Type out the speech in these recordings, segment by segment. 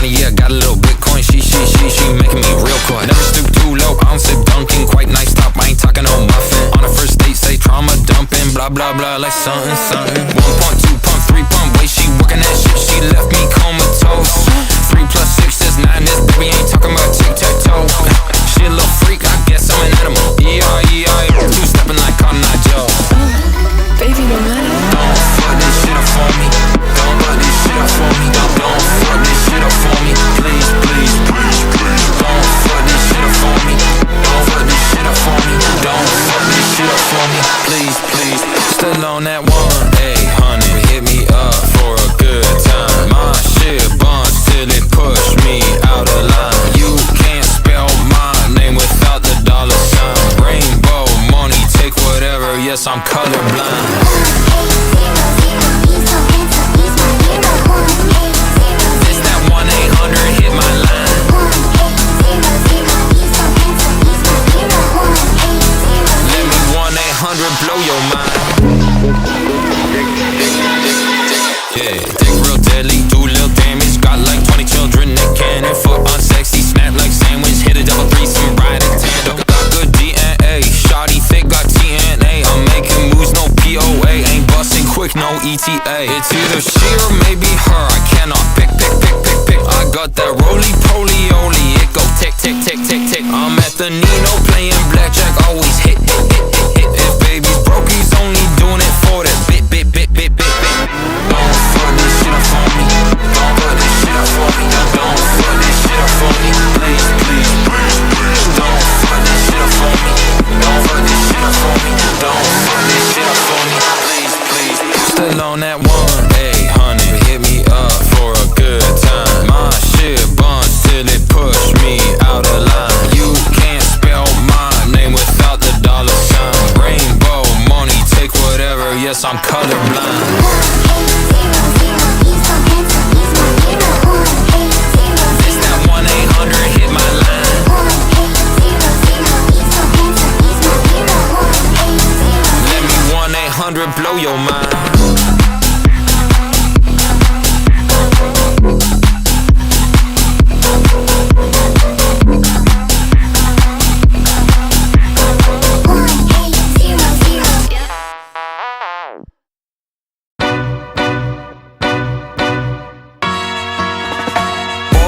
money, yeah, got a little Bitcoin. She making me real quiet. Never stoop too low, I don't sip Dunkin'. Quite nice top, I ain't talking no muffin. On a first date, say trauma dumping. Blah, blah, blah, like something. 1 pump, 2 pump, 3 pump. Way she working that shit, she left me comatose. 3 plus 6 is 9, this baby ain't talking about tic-tac-toe. She a little freak, I guess I'm an animal. Two-stepping like Cotton Eye Joe. Baby, no money. Don't fuck this shit up for me. Don't fuck this shit up for me. Don't fuck this shit up for me. Please, please, please, please. Don't fuck this shit up for me. Don't fuck this shit up for me. Don't fuck this shit up for me. Please, please. Still on that one, hey, honey. Hit me up for a good time. My shit buns till it push me out of line. You can't spell my name without the dollar sign. Rainbow money, take whatever. Yes, I'm colorblind. It's that 1-800, hit my line. Let me 1-800 blow your mind. Yeah, dick real deadly, do little damage. Got like 20 children that cannon. Foot unsexy, snap like sandwich. Hit a double threesome, ride a tandem. Got good DNA, shawty thick, got TNA. I'm making moves, no POA. Ain't busting quick, no ETA. It's either she or maybe her, I cannot pick. I got that roly-poly-oly, it go tick. I'm at the Nino playing blackjack, always hit. If baby's broke, he's only doing it for that bit. Don't fuck this shit up for me. Don't fuck this shit up for me. Don't fuck this shit up for me. Please, please, please, please. Don't fuck this shit up for me. Don't fuck this shit up for me. Don't fuck this shit up for me. Please, please. Still on that one, hey, honey. Hit me up for a good time. My shit buns till it push me out of line. You can't spell my name without the dollar sign. Rainbow money, take whatever. Yes, I'm colorblind. It's that 1-800, hit my line. Let me 1-800 blow your mind.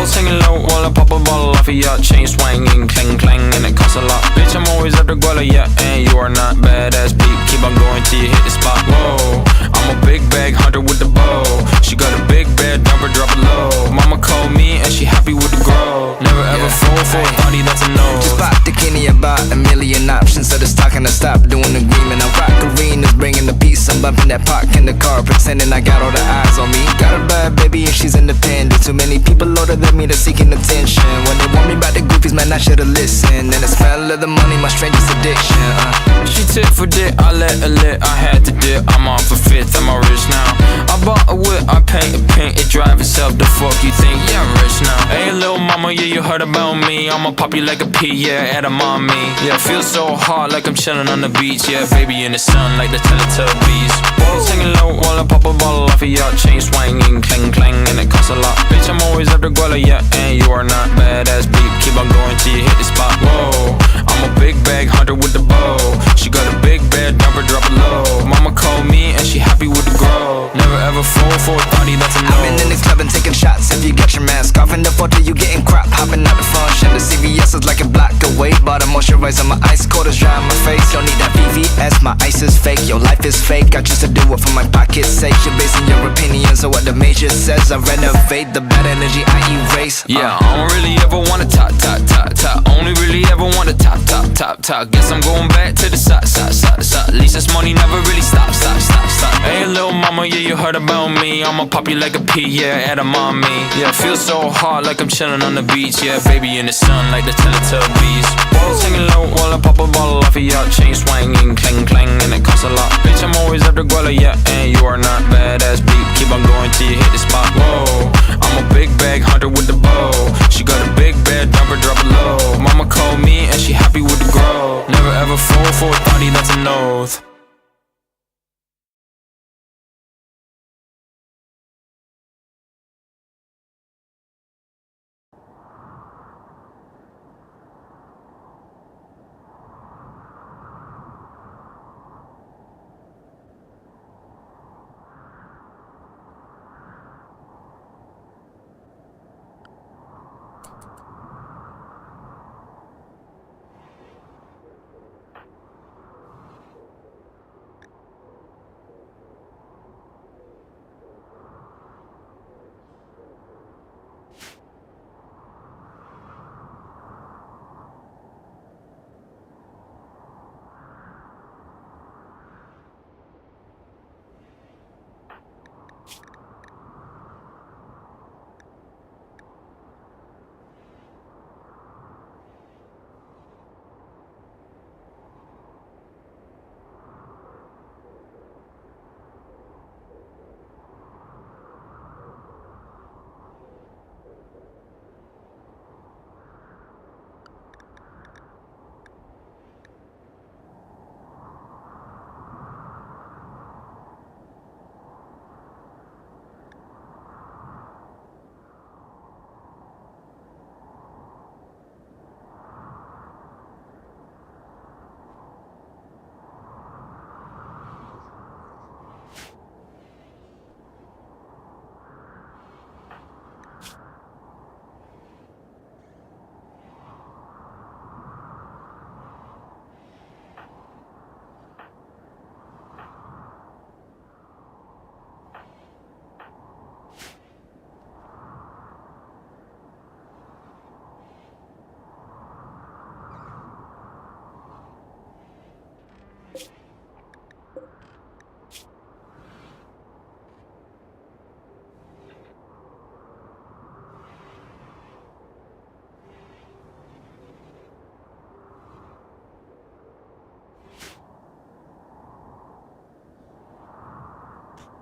Singing low while I pop a bottle off of ya. Chain swinging, clang clang, and it costs a lot. Bitch, I'm always after Guala, yeah, and you are not badass beat. Keep on going till you hit the spot. Whoa, I'm a big bag hunter with the bow. She got a big bed, drop it low. Mama called me and she happy with the grow. Never ever fall for a thotty, that's a no. Just bought the Kenny, about a million options. So the stock and I stop doing the agreement. I rock arenas, bringing the peace. I'm bumping that park in the car, pretending I got all the eyes on me. Got a bad baby and she's independent. Too many people older than me that's seeking attention. When they want me about the goofies, man, I should've listened. And the smell of the money, my strangest addiction. She tit for dick, I let her lit. I had to dip, I'm on for fifth, I'm all rich now. I bought a whip, I paint a paint, it drive itself. The fuck you think? Yeah, I'm rich now. Hey, little mama, yeah, you heard about me. I'ma pop you like a pea, yeah, at a mommy. Yeah, feel so hot like I'm chilling on the beach. Yeah, baby in the sun like the Teletubbies. Singing low while I pop a bottle off of ya. Chain swinging, clang clang, and it costs a lot. Bitch, I'm always after Guala, yeah, and you are not badass beat. Keep on going till you hit the spot. Whoa, I'm a big bag hunter with the bow. She got a big bed, drop it low. Mama called me and she happy with the grow. Never ever fall for a thotty, that's a no. I've been in the club and taking shots. If you got your mask off in the photo, you getting crap. Hopping out the function, the CVS is like a block away. Bought a moisturizer, my ice cold is dry on my face. Don't need that VVS, my ice is fake. Your life is fake, I choose to do it for my pocket's sake. You're basing your opinions on what the major says. I renovate the bad energy, I erase. Yeah, I don't really ever wanna top. Only really ever wanna top. Guess I'm going back to the side. At least this money never really stops. Hey, little mama, yeah, you heard about me. I'ma pop you like a pea, yeah, at a mommy. Yeah, feel so hot like I'm chilling on the beach. Yeah, baby in the sun like the Teletubbies. Singing low while I pop a bottle off of ya. Chain swinging, clang clang, and it costs a lot. Bitch, I'm always after Guala, yeah, and you are not badass beat. Keep on going till you hit the spot. Whoa, I'm a big bag hunter with the bow. She got a big bed, drop it low. Mama called me and she happy with the grow. Never ever fall for a thotty, that's a no.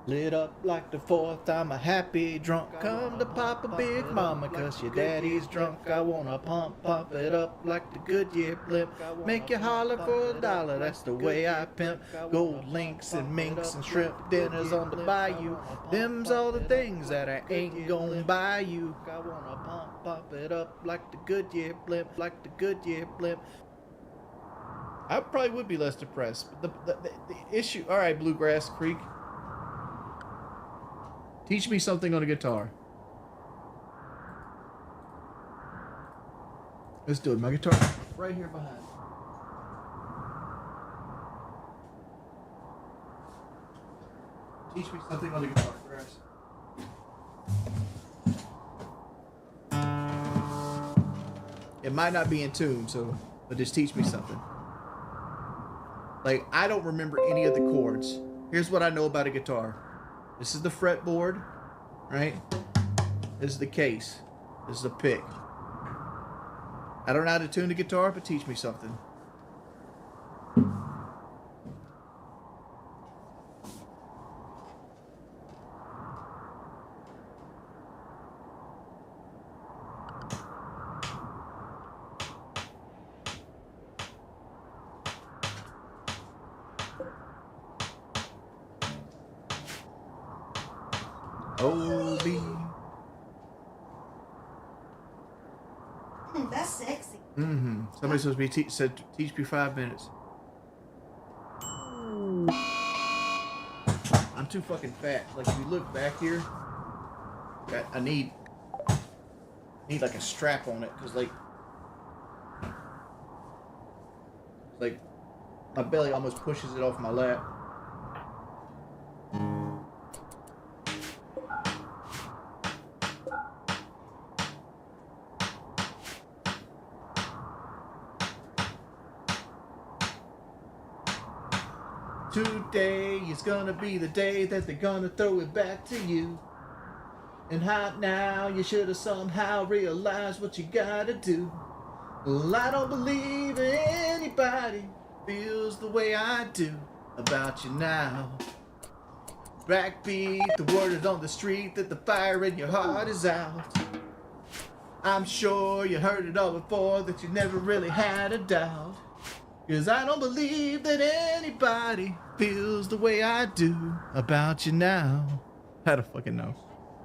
Lit up like the 4th, I'm a happy drunk. Come to Papa Big Mama, cause your daddy's drunk. I wanna pump it up like the Goodyear blimp. Make you holler for $1, that's the way I pimp. Gold links and minks and shrimp dinners on the bayou. Them's all the things that I ain't gonna buy you. I wanna pump it up like the Goodyear blimp, like the Goodyear blimp. I probably would be less depressed, but the issue... Alright, Bluegrass Creek. Teach me something on a guitar. Let's do it. My guitar right here behind. Teach me something on the guitar, Grass. It might not be in tune, so but just teach me something. Like, I don't remember any of the chords. Here's what I know about a guitar. This is the fretboard, right? This is the case. This is the pick. I don't know how to tune the guitar, but teach me something. Oldie. That's sexy. Somebody supposed to be said teach me 5 minutes. I'm too fucking fat. Like if you look back here, I need like a strap on it because like my belly almost pushes it off my lap. Today is gonna be the day that they're gonna throw it back to you. And hot now, you should have somehow realized what you gotta do. Well, I don't believe anybody feels the way I do about you now. Backbeat, the word is on the street that the fire in your heart is out. I'm sure you heard it all before, that you never really had a doubt. 'Cause I don't believe that anybody feels the way I do about you now. How to fucking know?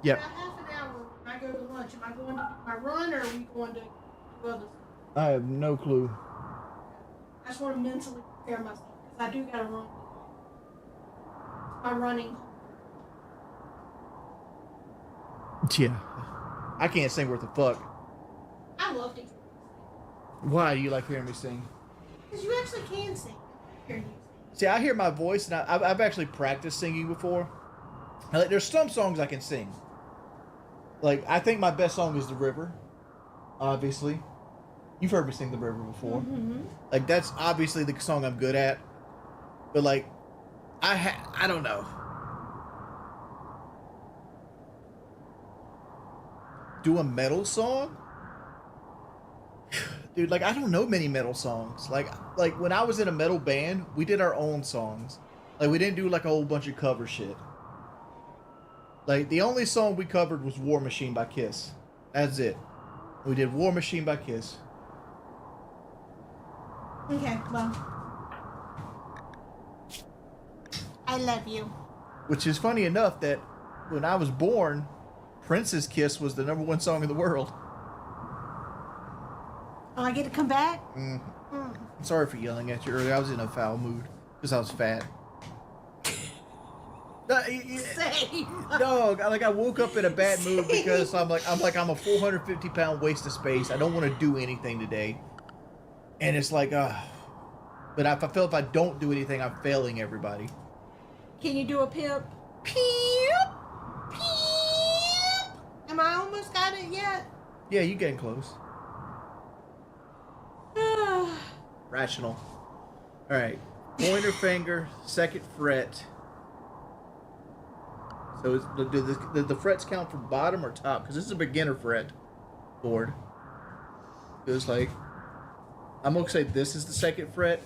Yep. About half an hour when I go to lunch. Am I going to do my run or are we going to do other? I have no clue. I just want to mentally prepare myself because I do got to run. My running. Yeah. I can't sing worth a fuck. I love to. Why do you like hearing me sing? Because you actually can sing. Hear you sing. See, I hear my voice, and I've actually practiced singing before. Like, there's some songs I can sing. Like, I think my best song is The River, obviously. You've heard me sing The River before. Mm-hmm. Like, that's obviously the song I'm good at. But, like, I don't know. Do a metal song? Dude, like, I don't know many metal songs. Like when I was in a metal band, we did our own songs. Like, we didn't do, like, a whole bunch of cover shit. Like, the only song we covered was War Machine by Kiss. That's it. We did War Machine by Kiss. Okay, well. I love you. Which is funny enough that when I was born, Prince's Kiss was the #1 song in the world. Oh, I get to come back? I'm sorry for yelling at you earlier. I was in a foul mood because I was fat. Same. Dog, I woke up in a bad mood because I'm a 450-pound waste of space. I don't want to do anything today, and it's like, but I feel if I don't do anything, I'm failing everybody. Can you do a pip? Pip! Pip! Am I almost got it yet? Yeah, you getting close. Rational. All right, pointer finger, 2nd fret. So do the frets count from bottom or top? Because this is a beginner fret board. It's like, I'm going to say this is the 2nd fret.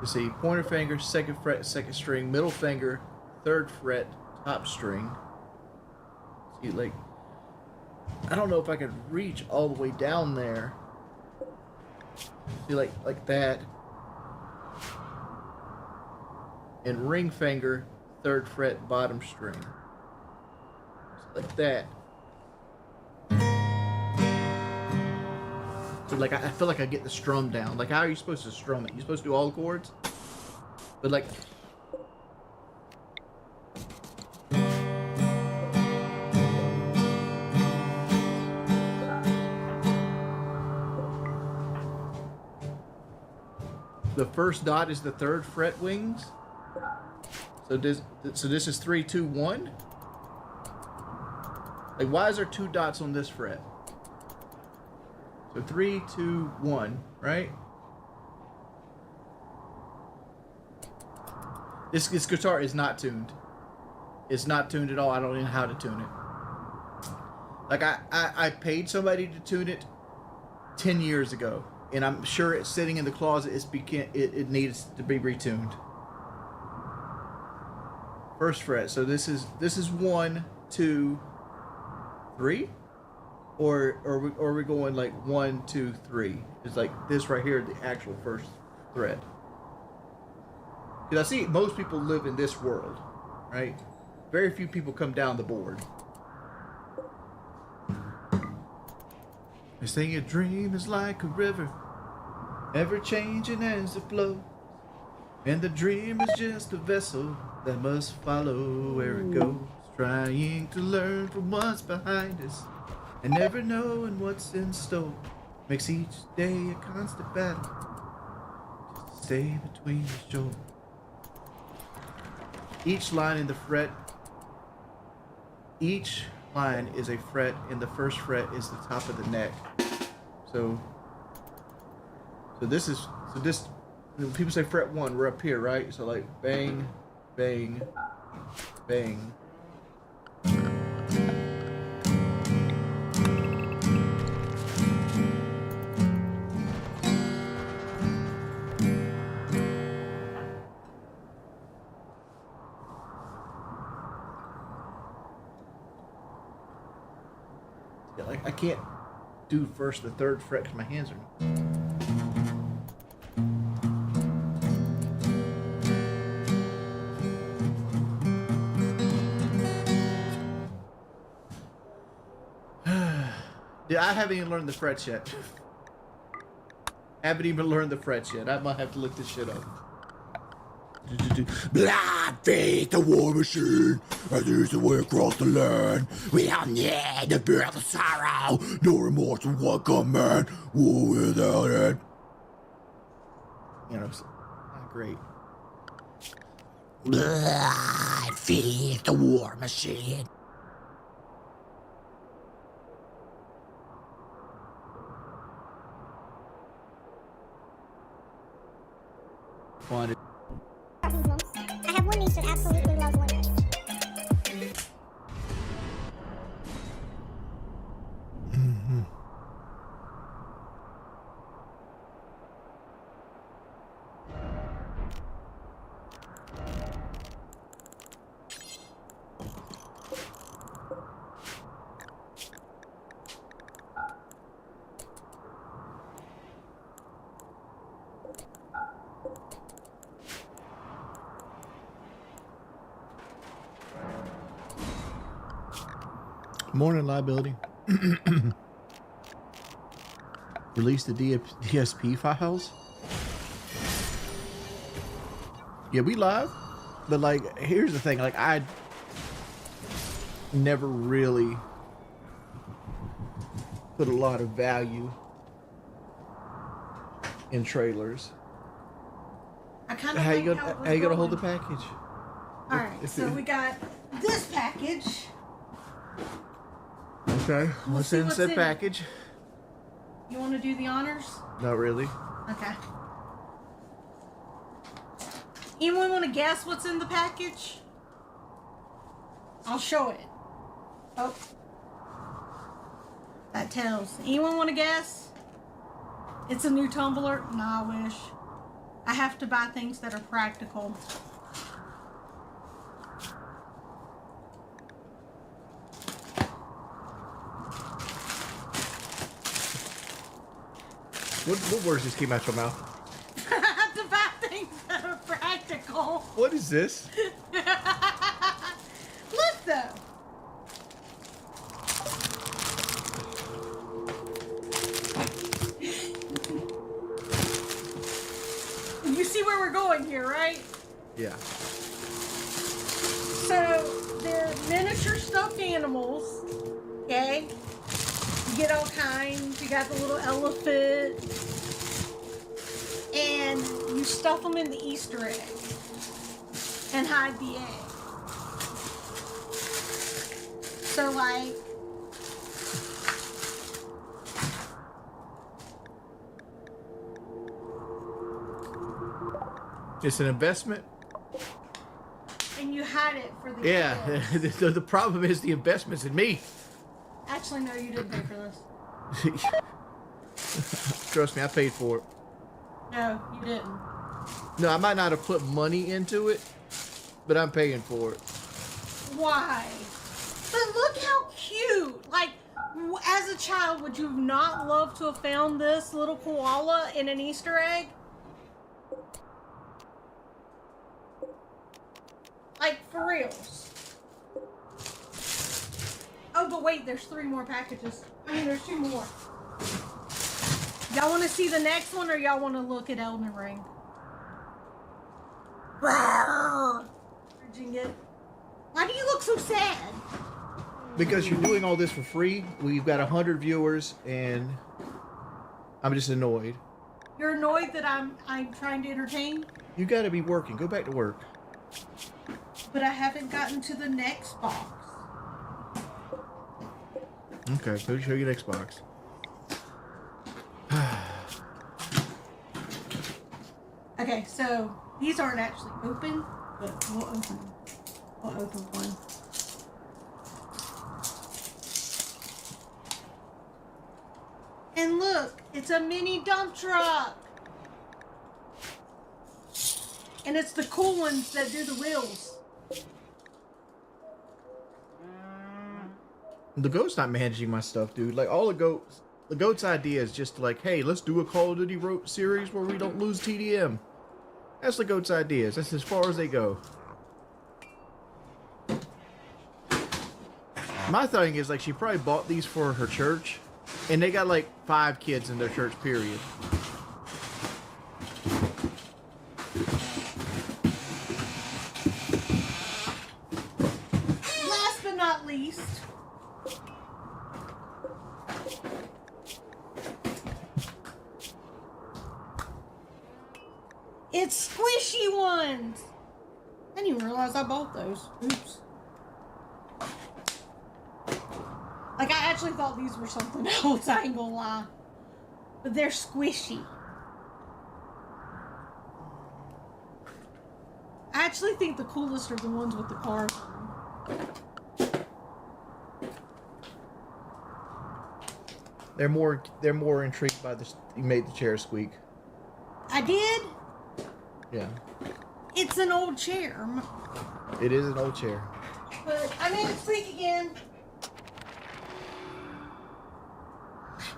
You see, pointer finger, 2nd fret, 2nd string, middle finger, 3rd fret top string. See, like, I don't know if I could reach all the way down there. See, like that. And ring finger, 3rd fret bottom string. So like that. So like I feel like I get the strum down. Like, how are you supposed to strum it? You supposed to do all the chords? But like, the first dot is the 3rd fret wings. So this is 3, 2, 1. Like, why is there 2 dots on this fret? So 3, 2, 1, right? This guitar is not tuned. It's not tuned at all. I don't know how to tune it. Like, I paid somebody to tune it 10 years ago, and I'm sure it's sitting in the closet. It needs to be retuned. 1st fret. So this is 1, 2, 3. Or are we going like 1, 2, 3? It's like this right here, the actual 1st thread. Because I see most people live in this world, right? Very few people come down the board. They say a dream is like a river, ever changing as it flows, and the dream is just a vessel that must follow where it goes, trying to learn from what's behind us. And never knowing what's in store makes each day a constant battle just to stay between the shore. Each line in the fret, each line is a fret, and the 1st fret is the top of the neck. So this, when people say fret 1, we're up here, right? So like bang, bang, bang. Like, I can't do first the 3rd fret because my hands are. Yeah, I haven't even learned the frets yet. Haven't even learned the frets yet. I might have to look this shit up. Blood feed the war machine, and there's the way across the land. We don't need to bear the sorrow, no remorse for what command, war without it. You know, not great. Blood feed the war machine. Wanted. I have one niece that absolutely loves lemons. Morning, liability. Release the DSP files. Yeah, we live, but like, here's the thing. Like, I never really put a lot of value in trailers. I kind of How you gonna hold the package? All right, so we got this package. Okay, We'll what's see in what's said in it. package? You want to do the honors? Not really. Okay. Anyone want to guess what's in the package? I'll show it. Oh. That tells. Anyone want to guess? It's a new tumbler? Nah, I wish. I have to buy things that are practical. What words just came out your mouth? To buy things that are practical. What is this? Look though. You see where we're going here, right? Yeah. So they're miniature stuffed animals. Okay. You get all kinds. You got the little elephant. And you stuff them in the Easter egg. And hide the egg. So like, It's an investment. and you hide it for the Yeah. kids. The problem is the investment's in me. Actually, no, you didn't pay for this. Trust me, I paid for it. No, you didn't. No, I might not have put money into it, but I'm paying for it. Why? But look how cute. Like, as a child, would you not love to have found this little koala in an Easter egg? Like, for reals. Oh, but wait, there's 3 more packages. I mean, there's 2 more. Y'all want to see the next one, or y'all want to look at Elden Ring? Rawr! Why do you look so sad? Because you're doing all this for free. We've got 100 viewers, and I'm just annoyed. You're annoyed that I'm trying to entertain? You got to be working. Go back to work. But I haven't gotten to the next box. Okay, go show you next box. Okay, so these aren't actually open, but we'll open one. And look, it's a mini dump truck. And it's the cool ones that do the wheels. The goat's not managing my stuff, dude. Like, all the goat's idea is just like, hey, let's do a Call of Duty series where we don't lose TDM. That's the goat's ideas. That's as far as they go. My thing is, like, she probably bought these for her church, and they got like 5 kids in their church, period. Last but not least, it's squishy ones. I didn't even realize I bought those. Oops. Like, I actually thought these were something else, I ain't gonna lie. But they're squishy. I actually think the coolest are the ones with the cars on them. They're more intrigued by this. You made the chair squeak. I did? Yeah. It's an old chair. It is an old chair. But I made it squeak again.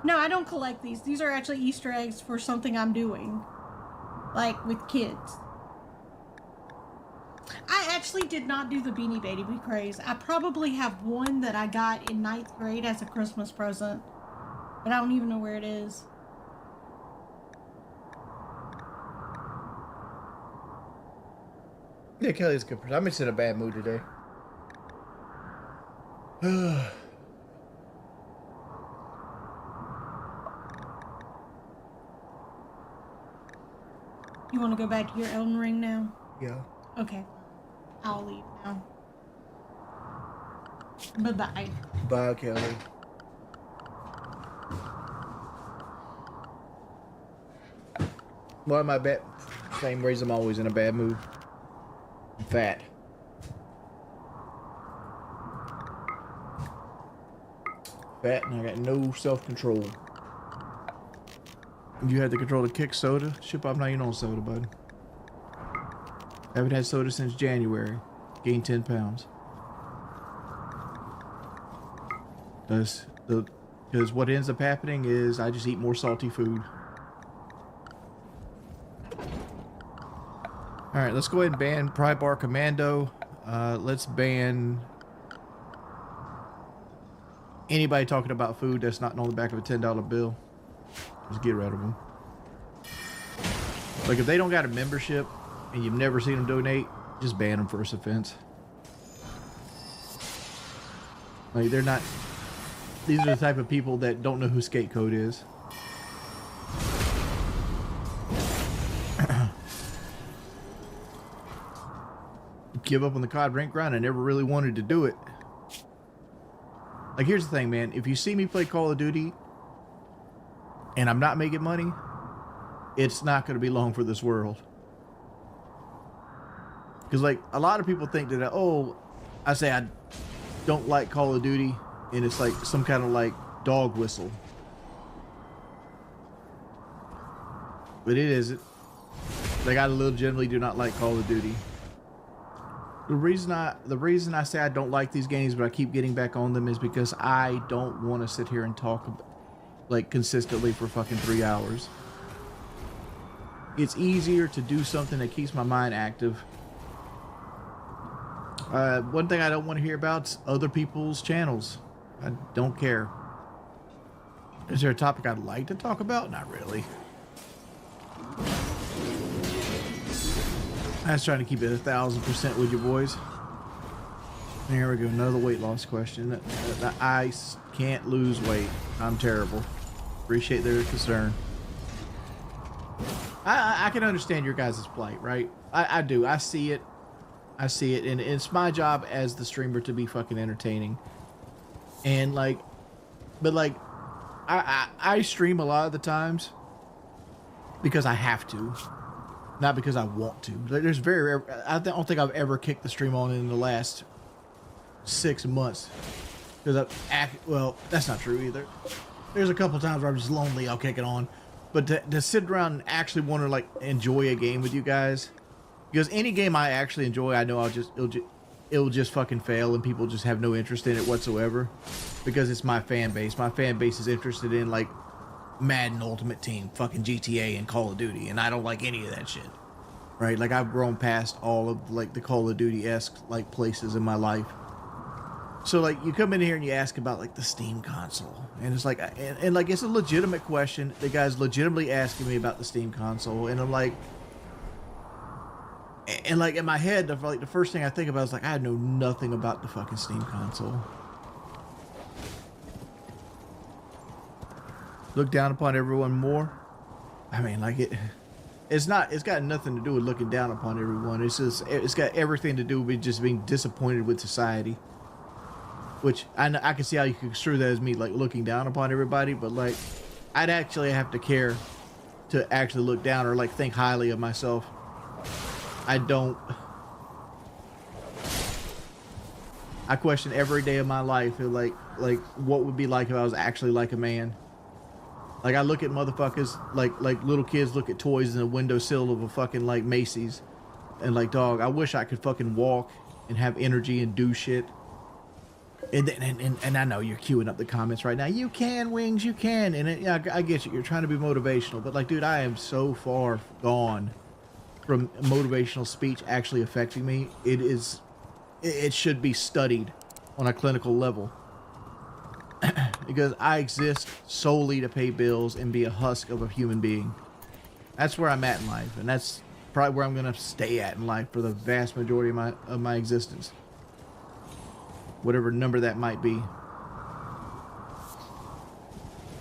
No, I don't collect these. These are actually Easter eggs for something I'm doing. Like, with kids. I actually did not do the Beanie Baby craze. I probably have one that I got in 9th grade as a Christmas present. But I don't even know where it is. Yeah, Kelly's a good person. I'm just in a bad mood today. You want to go back to your Elden Ring now? Yeah. Okay. I'll leave now. Bye-bye. Bye, Kelly. Why am I bad? Same reason I'm always in a bad mood. I'm fat. Fat and I got no self-control. You had the control to kick soda? Ship, I'm not even on soda, bud. Haven't had soda since January. Gained 10 pounds. Because what ends up happening is I just eat more salty food. All right, let's go ahead and ban Pry Bar Commando. Let's ban anybody talking about food that's not on the back of a $10 bill. Just get rid of them. Like, if they don't got a membership and you've never seen them donate, just ban them first offense. Like, they're not... These are the type of people that don't know who skate code is. Give up on the COD rank grind. I never really wanted to do it. Like, here's the thing, man. If you see me play Call of Duty and I'm not making money, it's not going to be long for this world. Because, like, a lot of people think that, oh, I say I don't like Call of Duty, and it's like some kind of, like, dog whistle. But it isn't. Like, I legitimately do not like Call of Duty. The reason I say I don't like these games, but I keep getting back on them, is because I don't want to sit here and talk like consistently for fucking 3 hours. It's easier to do something that keeps my mind active. One thing I don't want to hear about is other people's channels. I don't care. Is there a topic I'd like to talk about? Not really. I was trying to keep it 1,000% with you boys. There we go. Another weight loss question. I can't lose weight. I'm terrible. Appreciate their concern. I can understand your guys' plight, right? I do. I see it. I see it. And it's my job as the streamer to be fucking entertaining. And like, but like, I stream a lot of the times because I have to. Not because I want to. There's I don't think I've ever kicked the stream on in the last 6 months. Because well, that's not true either. There's a couple times where I'm just lonely, I'll kick it on. But to sit around and actually want to like enjoy a game with you guys, because any game I actually enjoy, I know it'll just fucking fail and people just have no interest in it whatsoever. Because it's my fan base. My fan base is interested in like Madden Ultimate Team, fucking GTA, and Call of Duty, and I don't like any of that shit, right? Like, I've grown past all of like the Call of Duty-esque like places in my life. So like, you come in here and you ask about like the Steam console, and it's like, and like, it's a legitimate question. The guy's legitimately asking me about the Steam console, and I'm like, and like in my head, like the first thing I think about is like, I know nothing about the fucking Steam console. Look down upon everyone more. I mean, like it's got nothing to do with looking down upon everyone. It's got everything to do with just being disappointed with society. Which I can see how you could construe that as me like looking down upon everybody, but like I'd actually have to care to actually look down or like think highly of myself. I don't. I question every day of my life, like what would be like if I was actually like a man. Like, I look at motherfuckers, like little kids look at toys in the windowsill of a fucking, like, Macy's. And, like, dog, I wish I could fucking walk and have energy and do shit. And I know you're queuing up the comments right now. You can, Wings, you can. And, yeah, I get you. You're trying to be motivational. But, like, dude, I am so far gone from motivational speech actually affecting me. It should be studied on a clinical level. Because I exist solely to pay bills and be a husk of a human being. That's where I'm at in life, and that's probably where I'm gonna stay at in life for the vast majority of my existence. Whatever number that might be.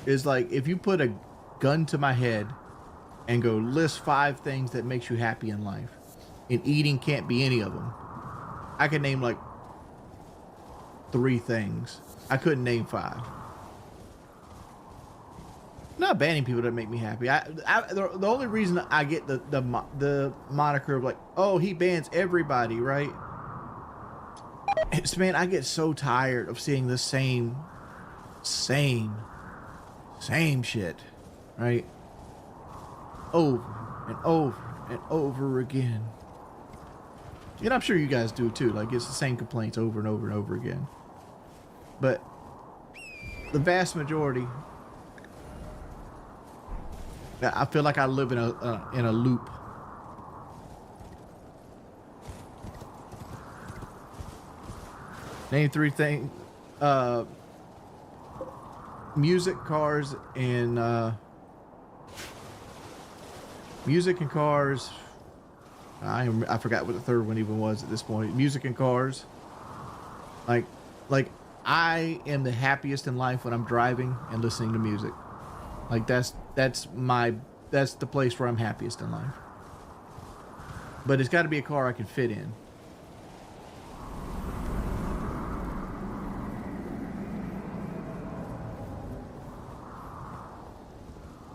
Is like, if you put a gun to my head and go list 5 things that makes you happy in life, and eating can't be any of them, I could name like 3 things. I couldn't name 5. Not banning people that make me happy. The only reason I get the moniker of like, oh, he bans everybody, right? It's, man, I get so tired of seeing the same shit, right? Over and over and over again. And I'm sure you guys do too. Like, it's the same complaints over and over and over again. But the vast majority, I feel like I live in a loop. Name 3 things. Music, cars, and music and cars. I forgot what the third one even was at this point. Music and cars. Like I am the happiest in life when I'm driving and listening to music. Like that's the place where I'm happiest in life. But it's got to be a car I can fit in.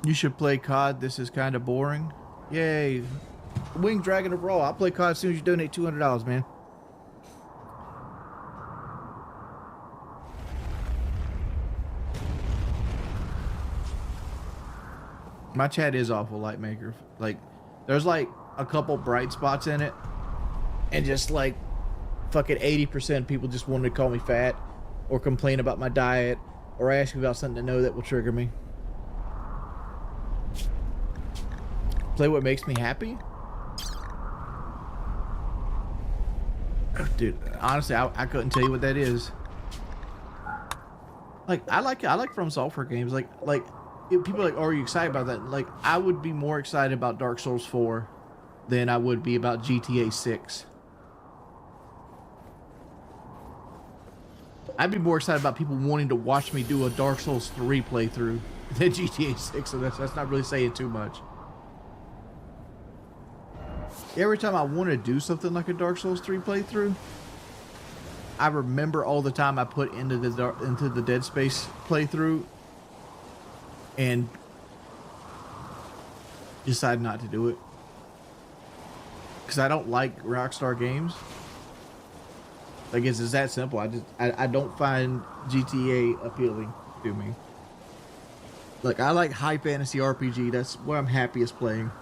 You should play COD. This is kind of boring. Yay. Wing Dragon of Raw. I'll play COD as soon as you donate $200, man. My chat is awful, Lightmaker. Like, there's like a couple bright spots in it. And just like fucking 80% of people just wanted to call me fat. Or complain about my diet. Or ask me about something to know that will trigger me. Play what makes me happy? Dude, honestly, I couldn't tell you what that is. Like, I like From Software games. Like people are like, oh, are you excited about that? Like, I would be more excited about Dark Souls 4 than I would be about GTA 6. I'd be more excited about people wanting to watch me do a Dark Souls 3 playthrough than GTA 6, so that's not really saying too much. Every time I want to do something like a Dark Souls 3 playthrough, I remember all the time I put into the Dead Space playthrough and decide not to do it. Because I don't like Rockstar games. Like, it's that simple. I don't find GTA appealing to me. Like, I like high fantasy RPG. That's where I'm happiest playing.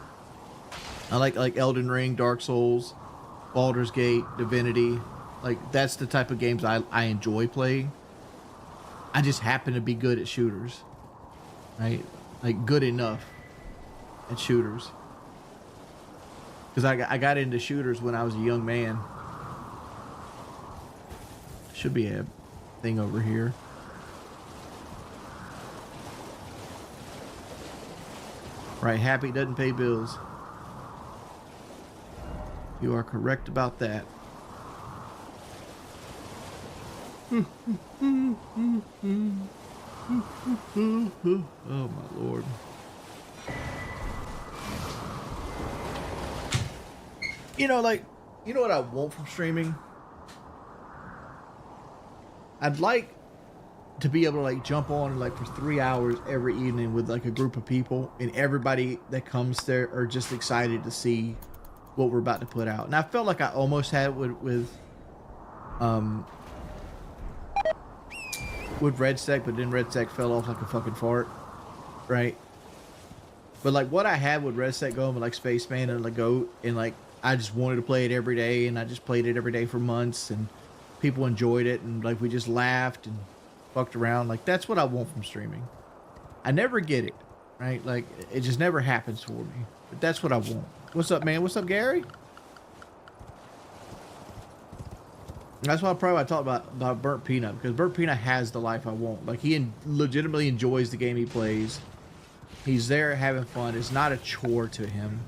I like Elden Ring, Dark Souls, Baldur's Gate, Divinity. Like, that's the type of games I enjoy playing. I just happen to be good at shooters. Right? Like, good enough at shooters. Because I got into shooters when I was a young man. Should be a thing over here. Right, happy doesn't pay bills. You are correct about that. Oh my lord. You know, like, you know what I want from streaming? I'd like to be able to like jump on like for 3 hours every evening with like a group of people, and everybody that comes there are just excited to see what we're about to put out. And I felt like I almost had it with Red Sec, but then Red Sec fell off like a fucking fart, right? But like what I had with Red Sec going with like Spaceman and like Goat, and like I just wanted to play it every day, and I just played it every day for months, and people enjoyed it, and like we just laughed and fucked around. Like, that's what I want from streaming. I never get it, right? Like, it just never happens for me, but that's what I want. What's up, man? What's up, Gary? That's why I talked about Burnt Peanut, because Burnt Peanut has the life I want. Like, he legitimately enjoys the game he plays. He's there having fun. It's not a chore to him.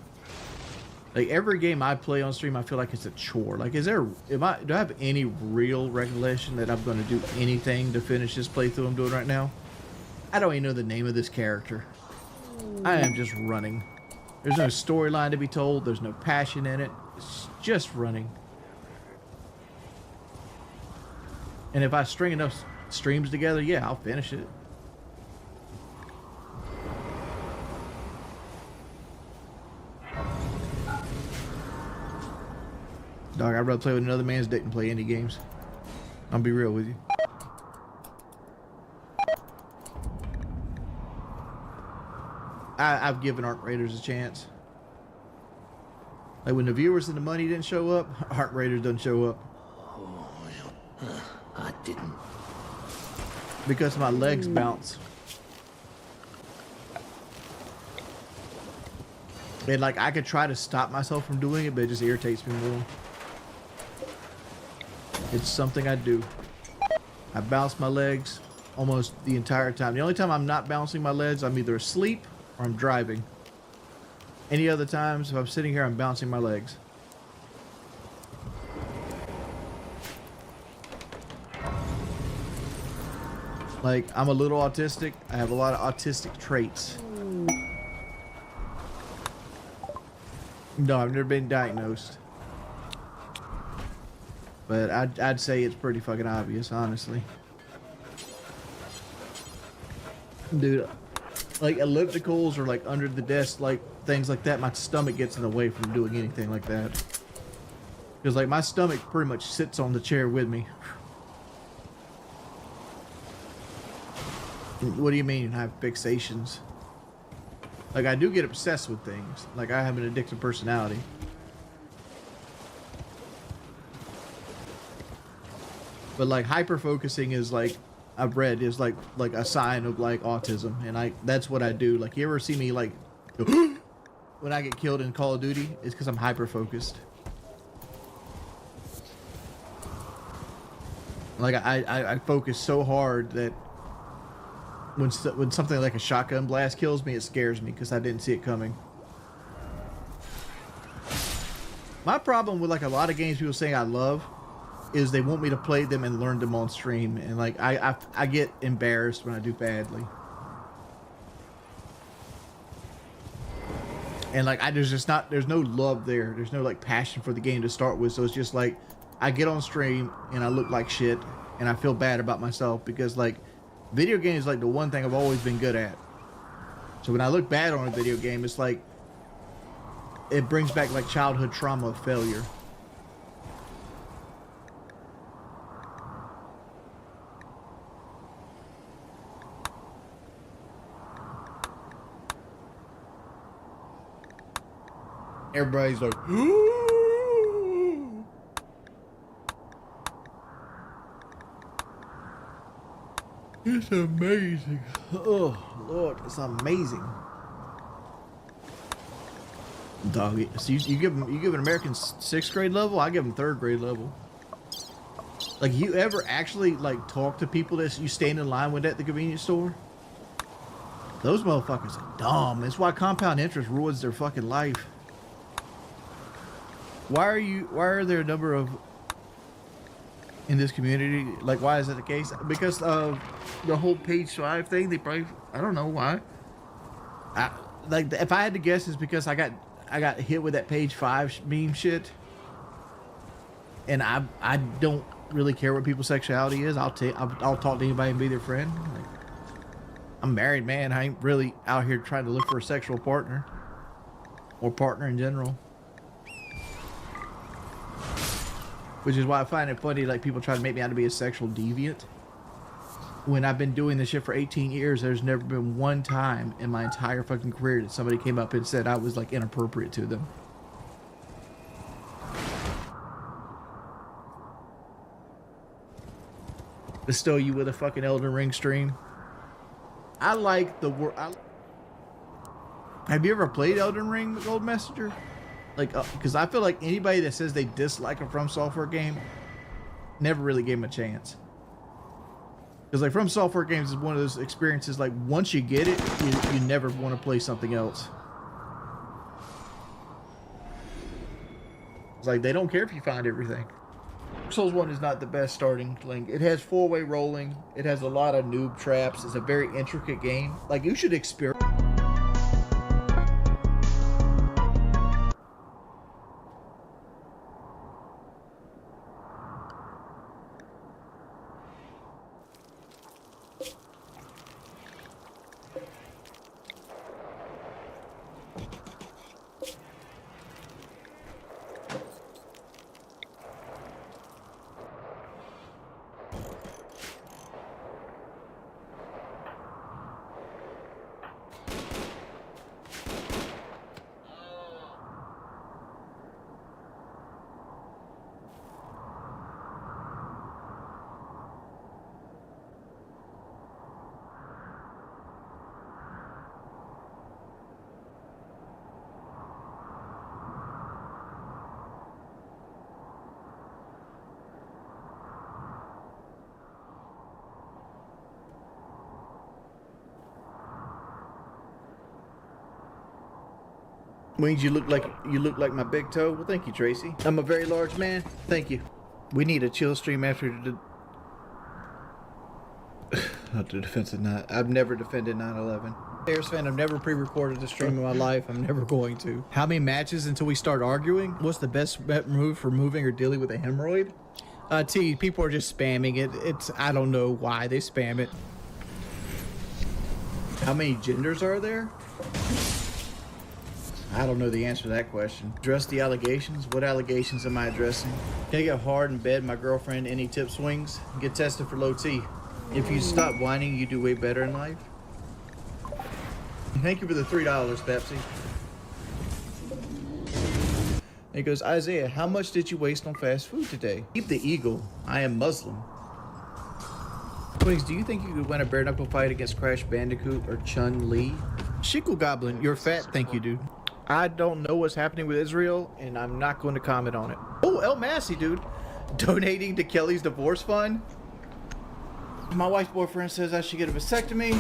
Like, every game I play on stream, I feel like it's a chore. Like, do I have any real recollection that I'm going to do anything to finish this playthrough I'm doing right now? I don't even know the name of this character. I am just running. There's no storyline to be told. There's no passion in it. It's just running. And if I string enough streams together, yeah, I'll finish it. Dog, I'd rather play with another man's dick than play indie games. I'll be real with you. I've given Arc Raiders a chance. Like when the viewers and the money didn't show up, Arc Raiders doesn't show up. I didn't. Because my legs bounce. And like I could try to stop myself from doing it, but it just irritates me more. It's something I do. I bounce my legs almost the entire time. The only time I'm not bouncing my legs, I'm either asleep or I'm driving. Any other times, if I'm sitting here, I'm bouncing my legs. Like, I'm a little autistic. I have a lot of autistic traits. No, I've never been diagnosed. But I'd say it's pretty fucking obvious, honestly. Dude, like ellipticals or like under the desk, like things like that, my stomach gets in the way from doing anything like that. Because like my stomach pretty much sits on the chair with me. What do you mean I have fixations? Like I do get obsessed with things. Like I have an addictive personality. But like hyper focusing is like I've read is like a sign of like autism, and that's what I do. Like you ever see me like when I get killed in Call of Duty, it's because I'm hyper focused. Like I focus so hard that when something like a shotgun blast kills me, it scares me because I didn't see it coming. My problem with like a lot of games people saying I love is they want me to play them and learn them on stream, and like I get embarrassed when I do badly. And like there's no love there. There's no like passion for the game to start with, so it's just like I get on stream and I look like shit and I feel bad about myself because like video games is like the one thing I've always been good at. So when I look bad on a video game, it's like it brings back like childhood trauma of failure. Everybody's like, it's amazing. Oh, Lord, it's amazing. Dog, so you give an American 6th grade level, I give them 3rd grade level. Like, you ever actually, like, talk to people that you stand in line with at the convenience store? Those motherfuckers are dumb. That's why compound interest ruins their fucking life. Why are there a number of in this community, like why is that the case? Because of the whole page 5 thing. They probably, I don't know why. Like if I had to guess, it's because I got hit with that page 5 meme shit, and I don't really care what people's sexuality is. I'll talk to anybody and be their friend. Like, I'm a married man. I ain't really out here trying to look for a sexual partner or partner in general. Which is why I find it funny, like, people try to make me out to be a sexual deviant. When I've been doing this shit for 18 years, there's never been one time in my entire fucking career that somebody came up and said I was, like, inappropriate to them. Bestow you with a fucking Elden Ring stream. I like the word. Have you ever played Elden Ring, Gold Messenger? Like, because I feel like anybody that says they dislike a From Software game never really gave them a chance. Because like From Software games is one of those experiences, like once you get it, you never want to play something else. It's like they don't care if you find everything. Dark Souls 1 is not the best starting link. It has 4-way rolling. It has a lot of noob traps. It's a very intricate game. Like, you should experience. Wings, you look like my big toe. Well, thank you, Tracy. I'm a very large man. Thank you. We need a chill stream after the not the defense of 9. I've never defended 9/11. Bears fan, I've never pre-recorded a stream in my life. I'm never going to. How many matches until we start arguing? What's the best move for moving or dealing with a hemorrhoid? T, people are just spamming it. I don't know why they spam it. How many genders are there? I don't know the answer to that question. Address the allegations? What allegations am I addressing? Can I get hard in bed, my girlfriend? Any tip swings? Get tested for low T. If you stop whining, you do way better in life. Thank you for the $3, Pepsi. He goes, Isaiah, how much did you waste on fast food today? Keep the eagle. I am Muslim. Please, do you think you could win a bare knuckle fight against Crash Bandicoot or Chun-Li? Shickle Goblin, you're fat. Thank you, dude. I don't know what's happening with Israel, and I'm not going to comment on it. Oh, El Massey, dude. Donating to Kelly's divorce fund. My wife's boyfriend says I should get a vasectomy.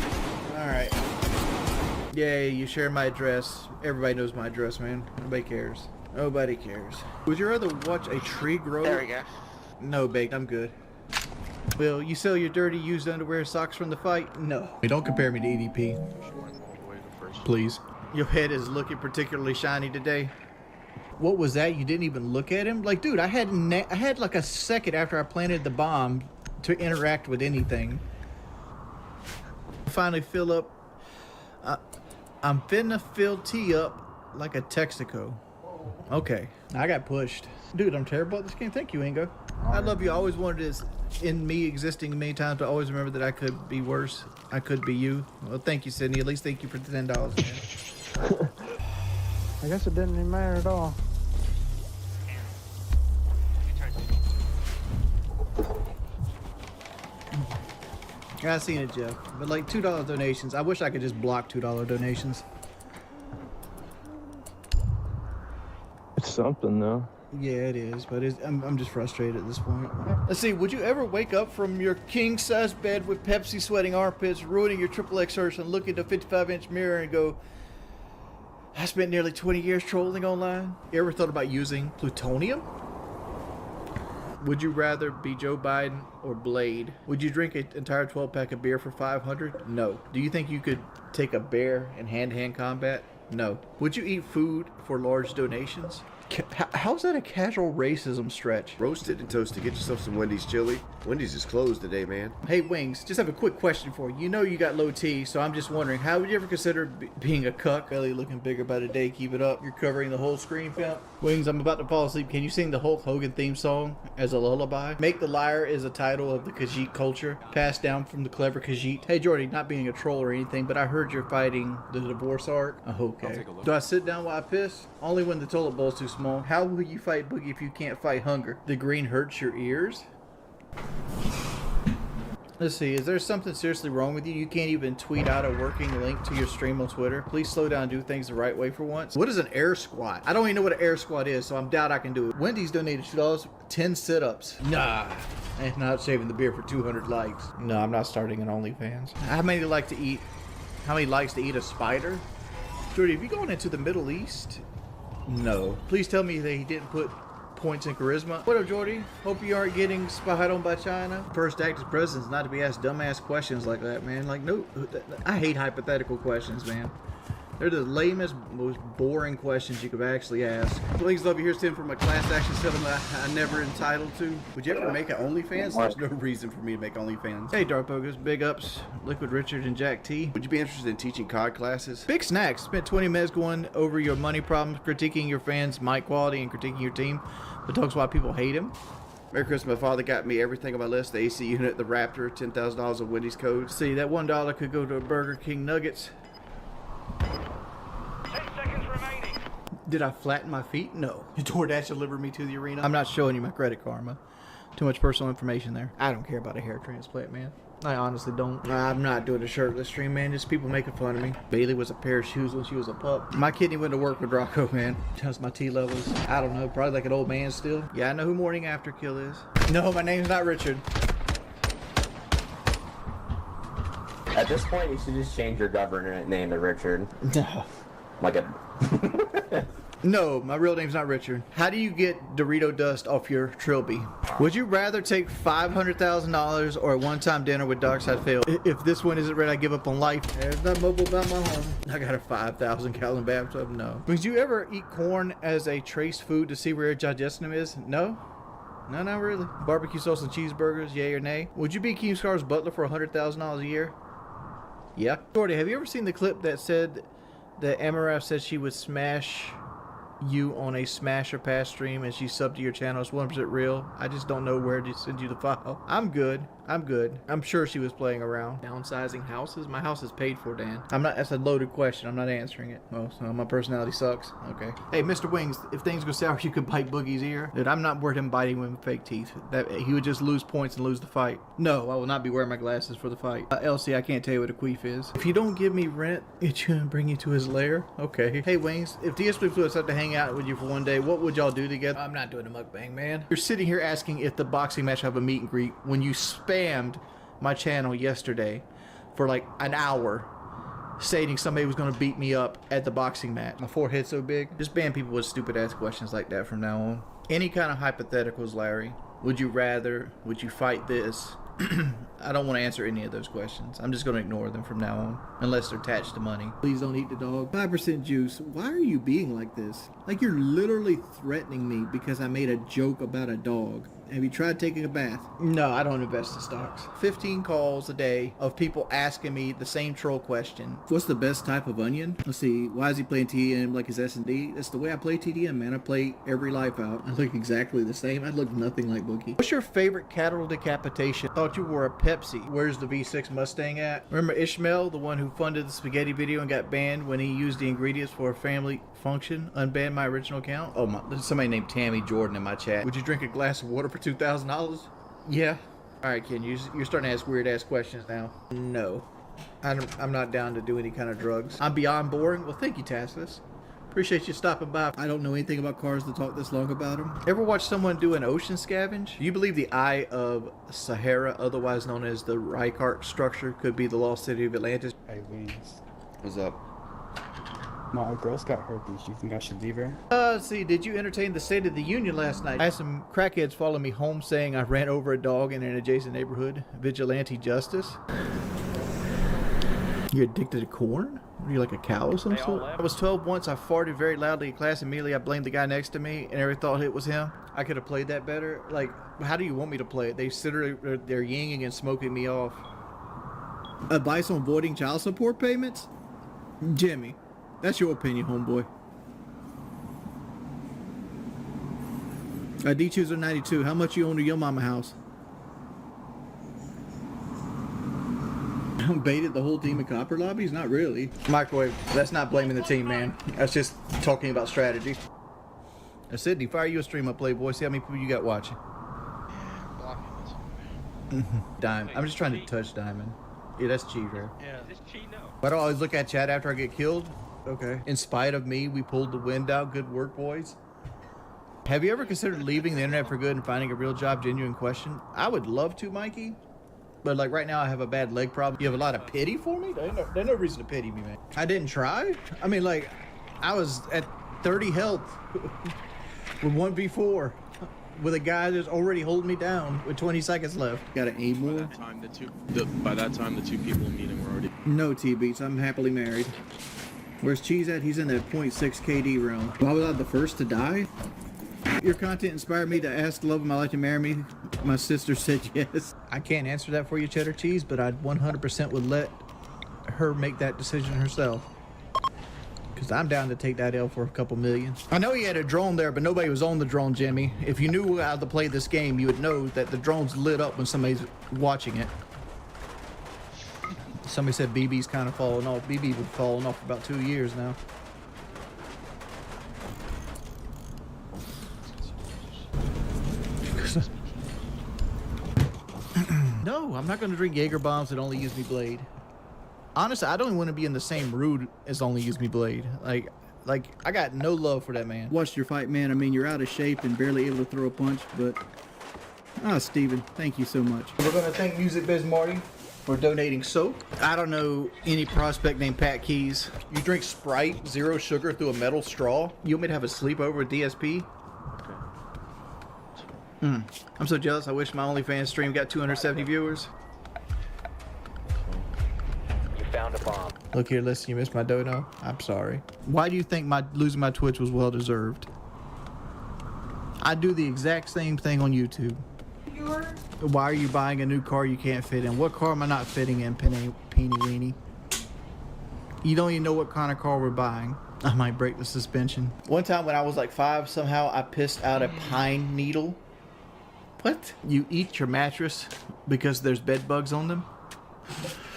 All right. Yay, you share my address. Everybody knows my address, man. Nobody cares. Nobody cares. Would you rather watch a tree grow? There we go. No, Baked. I'm good. Will you sell your dirty used underwear socks from the fight? No. Hey, don't compare me to EDP. Please. Your head is looking particularly shiny today. What was that? You didn't even look at him? Like, dude, I had like a second after I planted the bomb to interact with anything. Finally fill up. I'm finna fill T up like a Texaco. Okay. I got pushed. Dude, I'm terrible at this game. Thank you, Ingo. I love you. I always wanted this in me existing many times, but always remember that I could be worse. I could be you. Well, thank you, Sydney. At least thank you for the $10, man. I guess it didn't even matter at all. I seen it, Jeff. But like $2 donations. I wish I could just block $2 donations. It's something though. Yeah, it is, but I'm just frustrated at this point. Let's see, would you ever wake up from your king-size bed with Pepsi sweating armpits, ruining your XXX search, and look at the 55-inch mirror and go, I spent nearly 20 years trolling online? You ever thought about using plutonium? Would you rather be Joe Biden or Blade? Would you drink an entire 12-pack of beer for $500? No. Do you think you could take a bear in hand-to-hand combat? No. Would you eat food for large donations? How's that a casual racism stretch? Roasted and toasted. Get yourself some Wendy's chili. Wendy's is closed today, man. Hey, Wings, just have a quick question for you. You know you got low T, so I'm just wondering, how would you ever consider being a cuck? Belly looking bigger by the day. Keep it up. You're covering the whole screen, pimp. Wings, I'm about to fall asleep. Can you sing the Hulk Hogan theme song as a lullaby? Make the Liar is a title of the Khajiit culture, passed down from the clever Khajiit. Hey, Jordy, not being a troll or anything, but I heard you're fighting the divorce arc. Oh, okay. Do I sit down while I piss? Only when the toilet bowl's too small. How will you fight Boogie if you can't fight hunger? The green hurts your ears? Let's see, is there something seriously wrong with you? You can't even tweet out a working link to your stream on Twitter? Please slow down and do things the right way for once. What is an air squat? I don't even know what an air squat is, so I'm doubt I can do it. Wendy's donated $2, 10 sit-ups. Nah, and not saving the beer for 200 likes. No, I'm not starting an OnlyFans. How many likes to eat a spider? Jordy, have you gone into the Middle East? No. Please tell me that he didn't put points in charisma. What up, Jordy? Hope you aren't getting spied on by China. First act as president is not to be asked dumbass questions like that, man. Like, no, I hate hypothetical questions, man. They're the lamest, most boring questions you could actually ask. Please love you. Here's Tim from a class action settlement I never entitled to. Would you ever make an OnlyFans? There's no reason for me to make OnlyFans. Hey, Dark Bogus. Big ups. Liquid Richard and Jack T. Would you be interested in teaching COD classes? Big Snacks. Spent 20 minutes going over your money problems, critiquing your fans' mic quality, and critiquing your team, but talks why people hate him. Merry Christmas. My father got me everything on my list. The AC unit, the Raptor, $10,000 of Wendy's code. See, that $1 could go to Burger King nuggets. 10 seconds remaining. Did I flatten my feet? No. DoorDash delivered me to the arena. I'm not showing you my credit karma. Too much personal information there. I don't care about a hair transplant, man. I honestly don't. I'm not doing a shirtless stream, man. Just people making fun of me. Bailey was a pair of shoes when she was a pup. My kidney went to work with Rocco, man. How's my T levels? I don't know. Probably like an old man still. Yeah, I know who Morning After Kill is. No, my name's not Richard. At this point, you should just change your government name to Richard. No. Like a No, my real name's not Richard. How do you get Dorito dust off your trilby? Would you rather take $500,000 or a one-time dinner with Darkside Phil? If this one isn't red, I give up on life. There's nothing mobile about my home. I got a 5,000 gallon bathtub. No. Would you ever eat corn as a trace food to see where your digestion is? No. No, not really. Barbecue sauce and cheeseburgers, yay or nay? Would you be Keem Scar's butler for $100,000 a year? Yeah. Shorty, have you ever seen the clip that said that Amarath said she would smash you on a smash or pass stream and she subbed to your channel? It's 100% real. I just don't know where to send you the file. I'm good. I'm sure she was playing around. Downsizing houses? My house is paid for, Dan. That's a loaded question. I'm not answering it. Oh, so my personality sucks. Okay. Hey, Mr. Wings, if things go sour, you could bite Boogie's ear. Dude, I'm not worth him biting with fake teeth. He would just lose points and lose the fight. No, I will not be wearing my glasses for the fight. Elsie, I can't tell you what a queef is. If you don't give me rent, it's gonna bring you to his lair. Okay. Hey, Wings, if DSP Fluid started to hang out with you for one day, what would y'all do together? I'm not doing a mukbang, man. You're sitting here asking if the boxing match have a meet and greet when you spammed my channel yesterday for like an hour stating somebody was going to beat me up at the boxing match. My forehead's so big. Just ban people with stupid ass questions like that from now on. Any kind of hypotheticals, Larry. Would you rather? Would you fight this? I don't want to answer any of those questions. I'm just going to ignore them from now on, unless they're attached to money. Please don't eat the dog. 5% juice. Why are you being like this? Like you're literally threatening me because I made a joke about a dog. Have you tried taking a bath? No, I don't invest in stocks. 15 calls a day of people asking me the same troll question. What's the best type of onion? Let's see. Why is he playing TDM like his S&D? That's the way I play TDM, man. I play every life out. I look exactly the same. I look nothing like Bookie. What's your favorite cattle decapitation? Thought you were a Pepsi. Where's the V6 Mustang at? Remember Ishmael, the one who funded the spaghetti video and got banned when he used the ingredients for a family function? Unbanned my original account? Oh my, there's somebody named Tammy Jordan in my chat. Would you drink a glass of water for $2,000? Yeah. Alright, Ken, you're starting to ask weird ass questions now. No. I'm not down to do any kind of drugs. I'm beyond boring. Well, thank you, Tacitus. Appreciate you stopping by. I don't know anything about cars to talk this long about them. Ever watch someone do an ocean scavenge? Do you believe the Eye of Sahara, otherwise known as the Reichardt structure, could be the lost city of Atlantis? Hey, Wings. What's up? My girl's got herpes. You think I should leave her? Let's see, did you entertain the State of the Union last night? I had some crackheads follow me home saying I ran over a dog in an adjacent neighborhood. Vigilante justice. You're addicted to corn? Are you like a cow or something? I was 12 once. I farted very loudly in class. Immediately I blamed the guy next to me and everyone thought it was him. I could have played that better. Like, how do you want me to play it? They they're yinging and smoking me off. Advice on avoiding child support payments? Jimmy, that's your opinion, homeboy. D-Chooser 92. How much you own to your mama house? Baited the whole team of copper lobbies? Not really. Microwave. That's not blaming the team, man. That's just talking about strategy. Sydney, fire you a stream up, Playboy. See how many people you got watching. Diamond. I'm just trying to touch Diamond. Yeah, that's cheat, right? Yeah. Is this cheat? No. Why do I always look at chat after I get killed? Okay. In spite of me, we pulled the wind out. Good work, boys. Have you ever considered leaving the internet for good and finding a real job? Genuine question. I would love to, Mikey. But like right now I have a bad leg problem. You have a lot of pity for me? There's no reason to pity me, man. I didn't try. I mean, like, I was at 30 health with 1v4 with a guy that's already holding me down with 20 seconds left. Gotta aim more. By that time, the two people meeting were already... No, T-Beats. I'm happily married. Where's Cheese at? He's in that 0.6 KD realm. Why was I the first to die? Your content inspired me to ask the love of my life to marry me. My sister said yes. I can't answer that for you, Cheddar Cheese, but I 100% would let her make that decision herself. Because I'm down to take that L for a couple million. I know you had a drone there, but nobody was on the drone, Jimmy. If you knew how to play this game, you would know that the drone's lit up when somebody's watching it. Somebody said BB's kind of falling off. BB was falling off for about 2 years now. No, I'm not going to drink Jaeger bombs that only use me blade. Honestly, I don't even want to be in the same route as only use me blade. Like I got no love for that man. Watched your fight, man. I mean, you're out of shape and barely able to throw a punch, but Steven, thank you so much. We're going to thank Music Biz Marty We're donating soap. I don't know any prospect named Pat Keys. You drink Sprite, 0 sugar through a metal straw. You want me to have a sleepover with DSP? I'm so jealous. I wish my OnlyFans stream got 270 viewers. You found a bomb. Look here, listen, you missed my dono. I'm sorry. Why do you think losing my Twitch was well deserved? I do the exact same thing on YouTube. Why are you buying a new car you can't fit in? What car am I not fitting in, Peeny Weenie? You don't even know what kind of car we're buying. I might break the suspension. One time when I was like 5, somehow I pissed out a pine needle. What? You eat your mattress because there's bed bugs on them?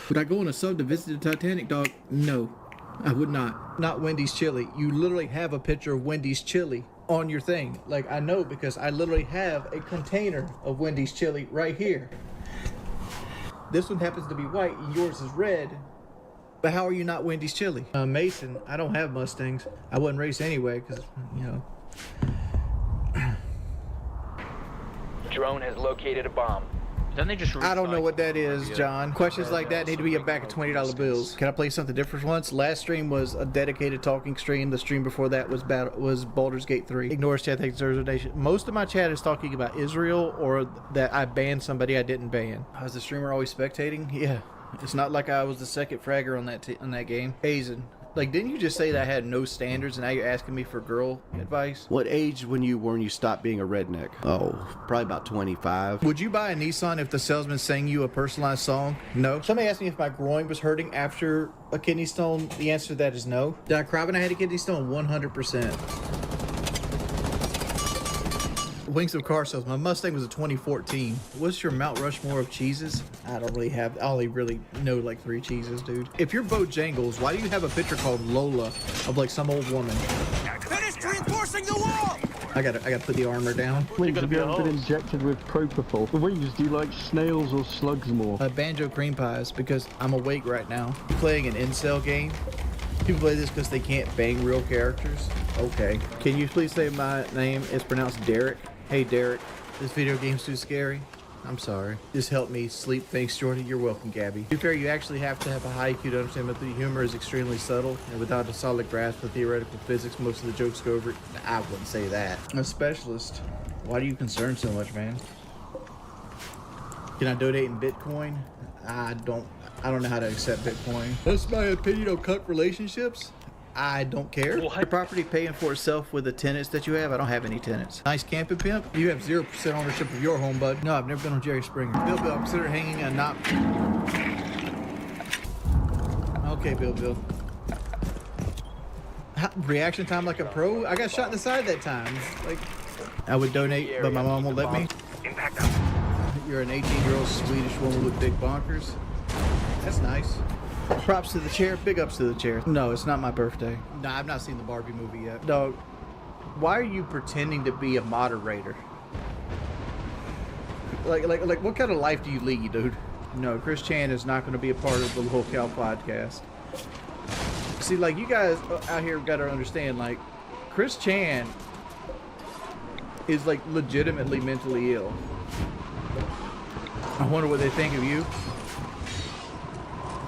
Would I go on a sub to visit the Titanic, dog? No, I would not. Not Wendy's chili. You literally have a picture of Wendy's chili on your thing. Like, I know because I literally have a container of Wendy's chili right here. This one happens to be white and yours is red. But how are you not Wendy's chili? Mason, I don't have Mustangs. I wouldn't race anyway because, you know. Drone has located a bomb. Then they just I don't know what that is, John. Questions like that need to be a back of $20 bills. Can I play something different once? Last stream was a dedicated talking stream. The stream before that was Baldur's Gate 3. Ignores chat, thanks for donation. Most of my chat is talking about Israel or that I banned somebody I didn't ban. Was the streamer always spectating? Yeah. It's not like I was the second fragger on that game. Hazen. Like, didn't you just say that I had no standards and now you're asking me for girl advice? What age when you stopped being a redneck? Oh, probably about 25. Would you buy a Nissan if the salesman sang you a personalized song? No. Somebody asked me if my groin was hurting after a kidney stone. The answer to that is no. Did I cry when I had a kidney stone? 100%. Wings of car sales. My Mustang was a 2014. What's your Mount Rushmore of cheeses? I don't really have, I only really know like 3 cheeses, dude. If your boat jangles, why do you have a picture called Lola of like some old woman? Finished reinforcing the wall! I gotta put the armor down. Wings, have you ever been injected with propofol? Wings, do you like snails or slugs more? Banjo cream pies, because I'm awake right now. Playing an incel game. People play this because they can't bang real characters. Okay. Can you please say my name is pronounced Derek? Hey Derek, this video game's too scary. I'm sorry. Just help me sleep. Thanks, Jordan. You're welcome, Gabby. To be fair, you actually have to have a high IQ to understand that the humor is extremely subtle, and without a solid grasp of theoretical physics, most of the jokes go over. I wouldn't say that. A specialist. Why do you concern so much, man? Can I donate in Bitcoin? I don't know how to accept Bitcoin. That's my opinion on cuck relationships. I don't care. What? Your property paying for itself with the tenants that you have? I don't have any tenants. Nice camping pimp. You have 0% ownership of your home, bud. No, I've never been on Jerry Springer. Bill, I'm considering hanging a knot. Okay, Bill. Reaction time like a pro? I got shot in the side that time. Like, I would donate, but my mom won't let me. You're an 18-year-old Swedish woman with big bonkers. That's nice. Props to the chair. Big ups to the chair. No, it's not my birthday. No, I've not seen the Barbie movie yet. Dog, why are you pretending to be a moderator? Like, what kind of life do you lead, dude? No, Chris Chan is not going to be a part of the Little Cow podcast. See, like, you guys out here got to understand, like, Chris Chan is, like, legitimately mentally ill. I wonder what they think of you.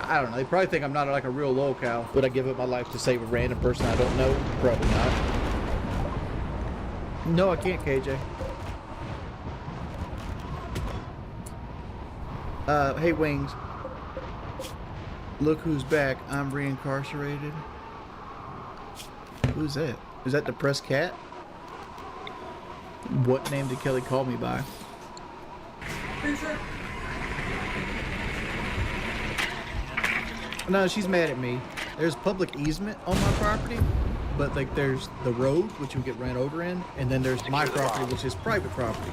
I don't know. They probably think I'm not like a real locale. Would I give up my life to save a random person I don't know? Probably not. No, I can't, KJ. Hey, Wings. Look who's back. I'm reincarcerated. Who's that? Is that Depressed Cat? What name did Kelly call me by? No, she's mad at me. There's public easement on my property, but like there's the road, which you get ran over in, and then there's my property, which is private property.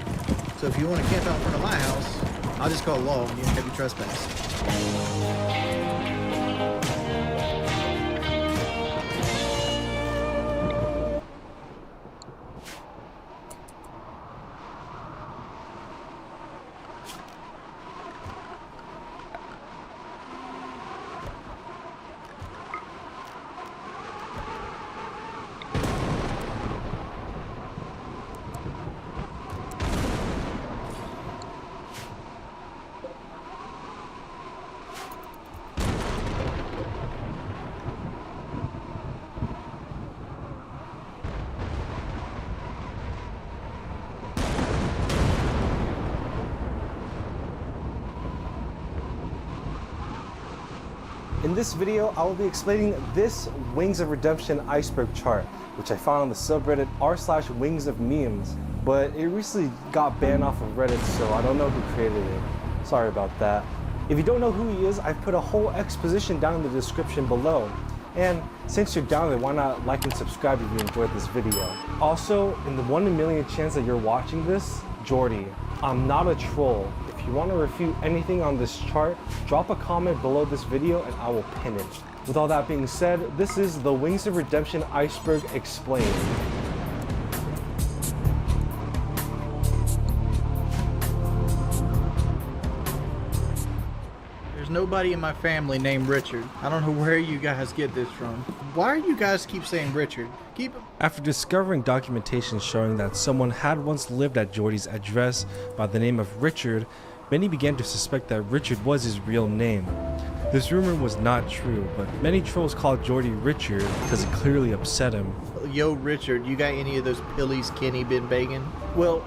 So if you want to camp out in front of my house, I'll just call law and you have to trespass. In this video, I will be explaining this Wings of Redemption iceberg chart, which I found on the subreddit r/wings of memes, but it recently got banned off of Reddit, so I don't know who created it. Sorry about that. If you don't know who he is, I've put a whole exposition down in the description below. And since you're down there, why not like and subscribe if you enjoyed this video. Also, in the 1 in a million chance that you're watching this, Jordy, I'm not a troll. If you want to refute anything on this chart, drop a comment below this video and I will pin it. With all that being said, this is the Wings of Redemption Iceberg Explained. Nobody in my family named Richard. I don't know where you guys get this from. Why do you guys keep saying Richard? After discovering documentation showing that someone had once lived at Jordy's address by the name of Richard, many began to suspect that Richard was his real name. This rumor was not true, but many trolls called Jordy Richard because it clearly upset him. Yo, Richard, you got any of those pillies Kenny been begging? Well,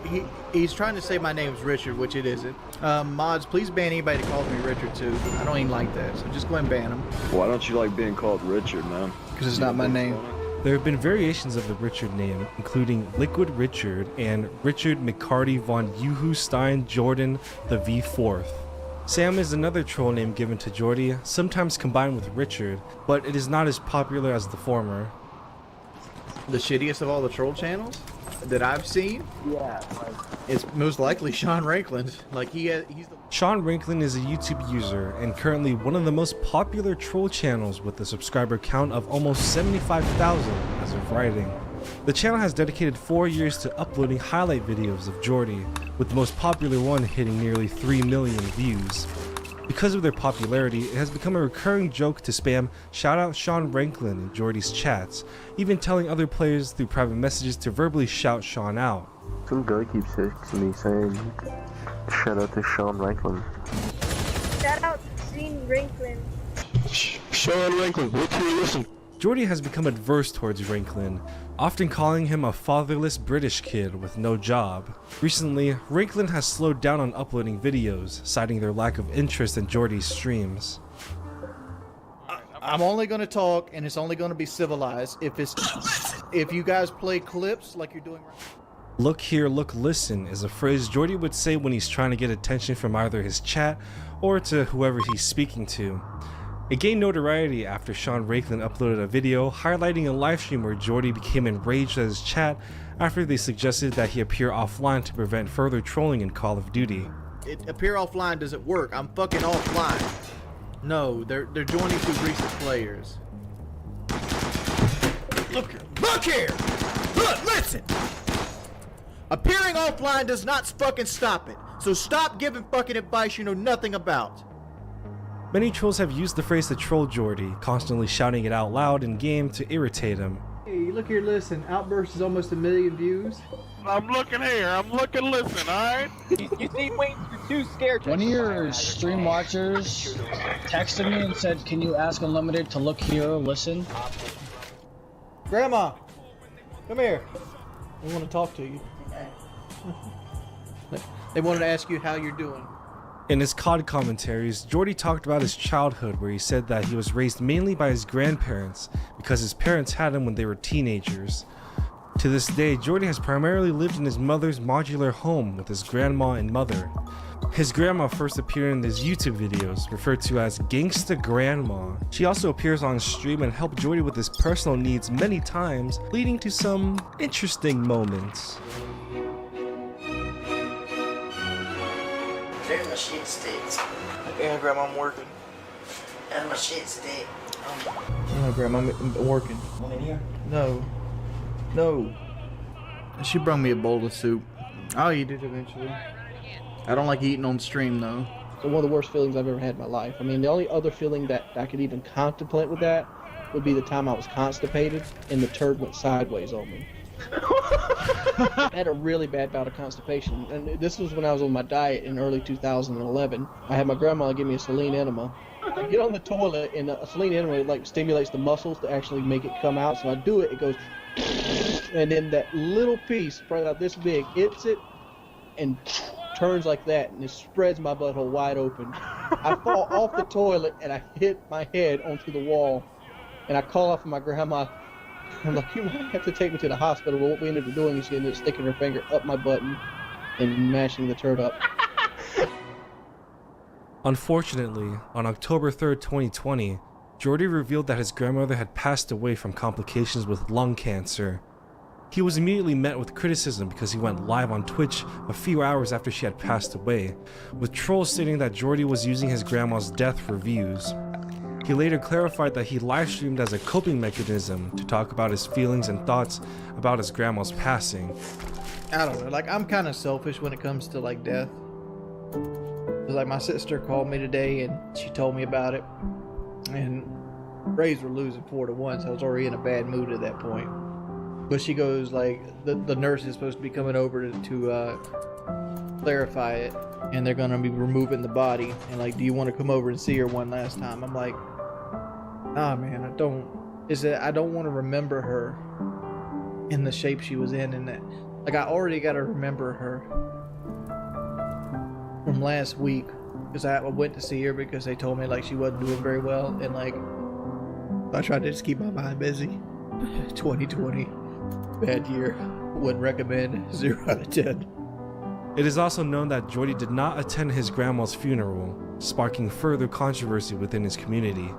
he's trying to say my name's Richard, which it isn't. Mods, please ban anybody that calls me Richard too. I don't even like that, so just go ahead and ban them. Why don't you like being called Richard, man? Because it's not my name. There have been variations of the Richard name, including Liquid Richard and Richard McCarty von Juhu Jordan the V4th. Sam is another troll name given to Jordy, sometimes combined with Richard, but it is not as popular as the former. The shittiest of all the troll channels that I've seen? Yeah. It's most likely Sean Rankland. Sean Rankland is a YouTube user and currently one of the most popular troll channels with a subscriber count of almost 75,000 as of writing. The channel has dedicated 4 years to uploading highlight videos of Jordy, with the most popular one hitting nearly 3 million views. Because of their popularity, it has become a recurring joke to spam "Shoutout Sean Rankland" in Jordy's chats, even telling other players through private messages to verbally shout Sean out. Some guy keeps texting me saying, "Shout out to Sean Rankland." Shout out to Sean Rankland. Sean Rankland, look here, listen. Jordy has become adverse towards Rankland, often calling him a fatherless British kid with no job. Recently, Rankland has slowed down on uploading videos, citing their lack of interest in Jordy's streams. I'm only going to talk, and it's only going to be civilized if you guys play clips like you're doing right now. Look here, look listen is a phrase Jordy would say when he's trying to get attention from either his chat or to whoever he's speaking to. It gained notoriety after Sean Rankland uploaded a video highlighting a livestream where Jordy became enraged at his chat after they suggested that he appear offline to prevent further trolling in Call of Duty. Appear offline doesn't work. I'm fucking offline. No, they're joining two recent players. Look here! Look, listen! Appearing offline does not fucking stop it. So stop giving fucking advice you know nothing about. Many trolls have used the phrase to troll Jordy, constantly shouting it out loud in game to irritate him. Hey, look here, listen. Outburst is almost 1 million views. I'm looking here. I'm looking, listen, alright? You see, Wayne, you're too scared to... One of your stream watchers texted me and said, "Can you ask Unlimited to look here, listen?" Grandma, come here. We want to talk to you. They wanted to ask you how you're doing. In his COD commentaries, Jordy talked about his childhood where he said that he was raised mainly by his grandparents because his parents had him when they were teenagers. To this day, Jordy has primarily lived in his mother's modular home with his grandma and mother. His grandma first appeared in his YouTube videos, referred to as Gangsta Grandma. She also appears on stream and helped Jordy with his personal needs many times, leading to some interesting moments. There's my shit sticks. Yeah, Grandma, I'm working. There's my shit stick. No, Grandma, I'm working. One in here? No. No. She brought me a bowl of soup. I'll eat it eventually. I don't like eating on stream, though. So one of the worst feelings I've ever had in my life. I mean, the only other feeling that I could even contemplate with that would be the time I was constipated and the turd went sideways on me. I had a really bad bout of constipation, and this was when I was on my diet in early 2011. I had my grandma give me a saline enema. I get on the toilet, and a saline enema like stimulates the muscles to actually make it come out. So I do it, it goes, and then that little piece, probably about this big, hits it, and turns like that and it spreads my butthole wide open. I fall off the toilet and I hit my head onto the wall, and I call out for my grandma. I'm like, you might have to take me to the hospital. But what we ended up doing is she ended up sticking her finger up my button and mashing the turd up. Unfortunately, on October 3rd, 2020, Jordy revealed that his grandmother had passed away from complications with lung cancer. He was immediately met with criticism because he went live on Twitch a few hours after she had passed away, with trolls stating that Jordy was using his grandma's death for views. He later clarified that he livestreamed as a coping mechanism to talk about his feelings and thoughts about his grandma's passing. I don't know, like, I'm kind of selfish when it comes to like death. Like, my sister called me today and she told me about it, and Braves were losing 4-1, so I was already in a bad mood at that point. But she goes, like, the nurse is supposed to be coming over to clarify it, and they're gonna be removing the body, and like, do you want to come over and see her one last time? I'm like, nah, man, I don't want to remember her in the shape she was in, and that, like, I already got to remember her from last week, because I went to see her because they told me like she wasn't doing very well, and like, I tried to just keep my mind busy. 2020, bad year. Wouldn't recommend. 0 out of 10. It is also known that Jordy did not attend his grandma's funeral, sparking further controversy within his community.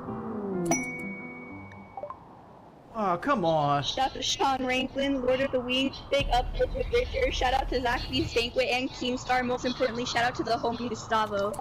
Oh, come on. Shout out to Sean Ranklin, Lord of the Week. Big up to Victor. Shout out to Zaxby's Banquet and Keemstar. Most importantly, shout out to the homie Gustavo.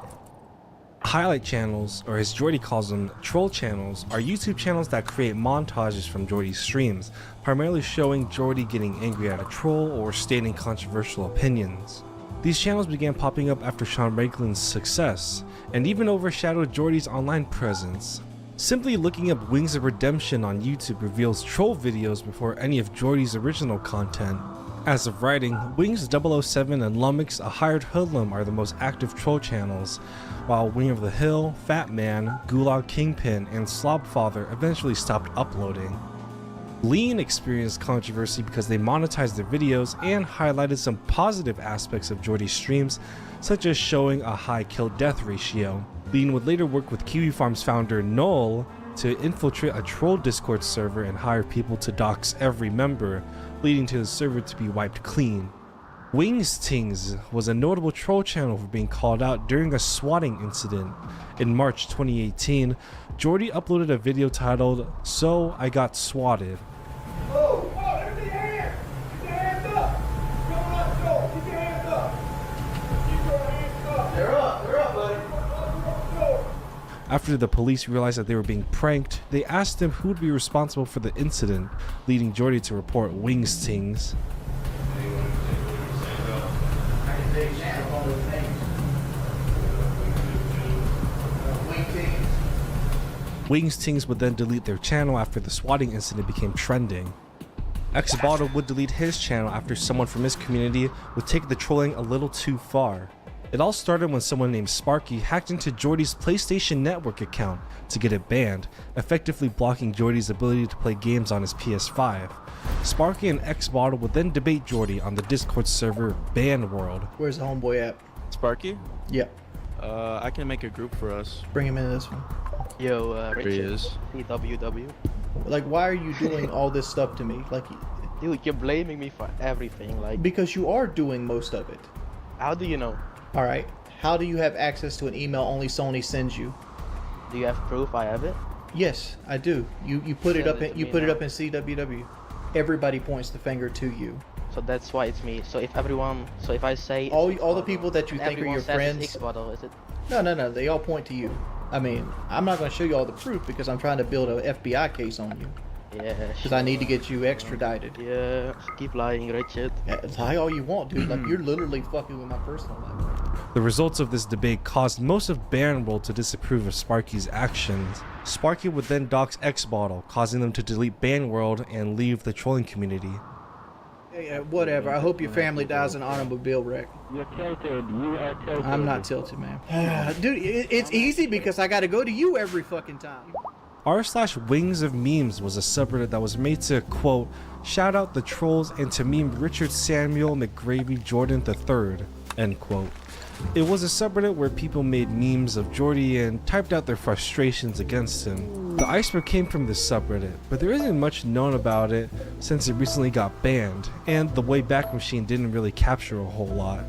Highlight channels, or as Jordy calls them, troll channels, are YouTube channels that create montages from Jordy's streams, primarily showing Jordy getting angry at a troll or stating controversial opinions. These channels began popping up after Sean Ranklin's success, and even overshadowed Jordy's online presence. Simply looking up Wings of Redemption on YouTube reveals troll videos before any of Jordy's original content. As of writing, Wings 007 and Lummox, a hired hoodlum, are the most active troll channels, while Wing of the Hill, Fat Man, Gulag Kingpin, and Slobfather eventually stopped uploading. Lean experienced controversy because they monetized their videos and highlighted some positive aspects of Jordy's streams, such as showing a high kill-death ratio. Lean would later work with Kiwi Farms founder Noel to infiltrate a troll Discord server and hire people to dox every member, leading to the server to be wiped clean. Wings Tings was a notable troll channel for being called out during a swatting incident. In March 2018, Jordy uploaded a video titled, "So I Got Swatted." After the police realized that they were being pranked, they asked him who would be responsible for the incident, leading Jordy to report Wings Tings. Wings Tings would then delete their channel after the swatting incident became trending. Xbottle would delete his channel after someone from his community would take the trolling a little too far. It all started when someone named Sparky hacked into Jordy's PlayStation Network account to get it banned, effectively blocking Jordy's ability to play games on his PS5. Sparky and Xbottle would then debate Jordy on the Discord server Ban World. Where's the homeboy at? Sparky? Yep. I can make a group for us. Bring him into this one. Yo, Here he is. CWW. Like, why are you doing all this stuff to me? Like, Dude, you're blaming me for everything. Like, because you are doing most of it. how do you know? All right. How do you have access to an email only Sony sends you? Do you have proof I have it? Yes, I do. You put it Send up it in to you me put it now. up in CWW. Everybody points the finger to you. So that's why it's me. So if everyone, so if I say All the people that you think are everyone your says friends. it's Xbottle, is it? No. They all point to you. I mean, I'm not going to show you all the proof because I'm trying to build an FBI case on you. Yeah. Because I need to get you extradited. Yeah. Keep lying, Richard. Yeah, lie all you want, dude. Like, you're literally fucking with my personal life. The results of this debate caused most of Ban World to disapprove of Sparky's actions. Sparky would then dox Xbottle, causing them to delete Ban World and leave the trolling community. Yeah, whatever. I hope your family dies in an automobile wreck. You're tilted. You are tilted. I'm not tilted, man. Dude, it's easy because I got to go to you every fucking time. r/Wings of Memes was a subreddit that was made to, quote, shout out the trolls and to meme Richard Samuel McGravy Jordan III. end quote. It was a subreddit where people made memes of Jordy and typed out their frustrations against him. The iceberg came from this subreddit, but there isn't much known about it since it recently got banned, and the Wayback Machine didn't really capture a whole lot.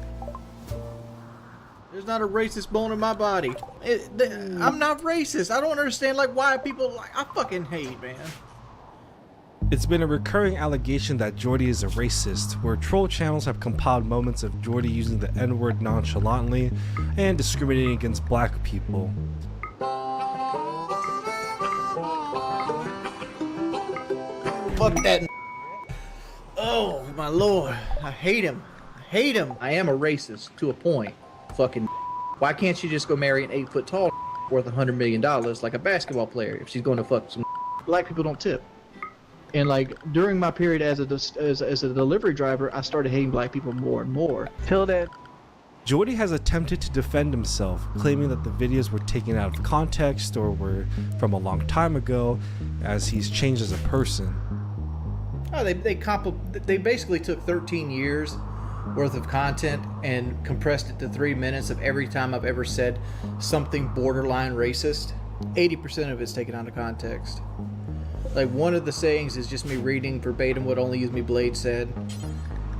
There's not a racist bone in my body. I'm not racist. I don't understand like why people like. I fucking hate, man. It's been a recurring allegation that Jordy is a racist, where troll channels have compiled moments of Jordy using the N-word nonchalantly and discriminating against black people. Fuck that. Oh my lord, I hate him. I hate him. I am a racist to a point. Fucking. Why can't she just go marry an 8-foot tall worth $100 million like a basketball player if she's going to fuck some? Black people don't tip. And like during my period as a delivery driver, I started hating black people more and more. Till then. Jordy has attempted to defend himself, claiming that the videos were taken out of context or were from a long time ago, as he's changed as a person. Oh, they basically took 13 years worth of content and compressed it to 3 minutes of every time I've ever said something borderline racist. 80% of it's taken out of context. Like one of the sayings is just me reading verbatim what Only Use Me Blade said.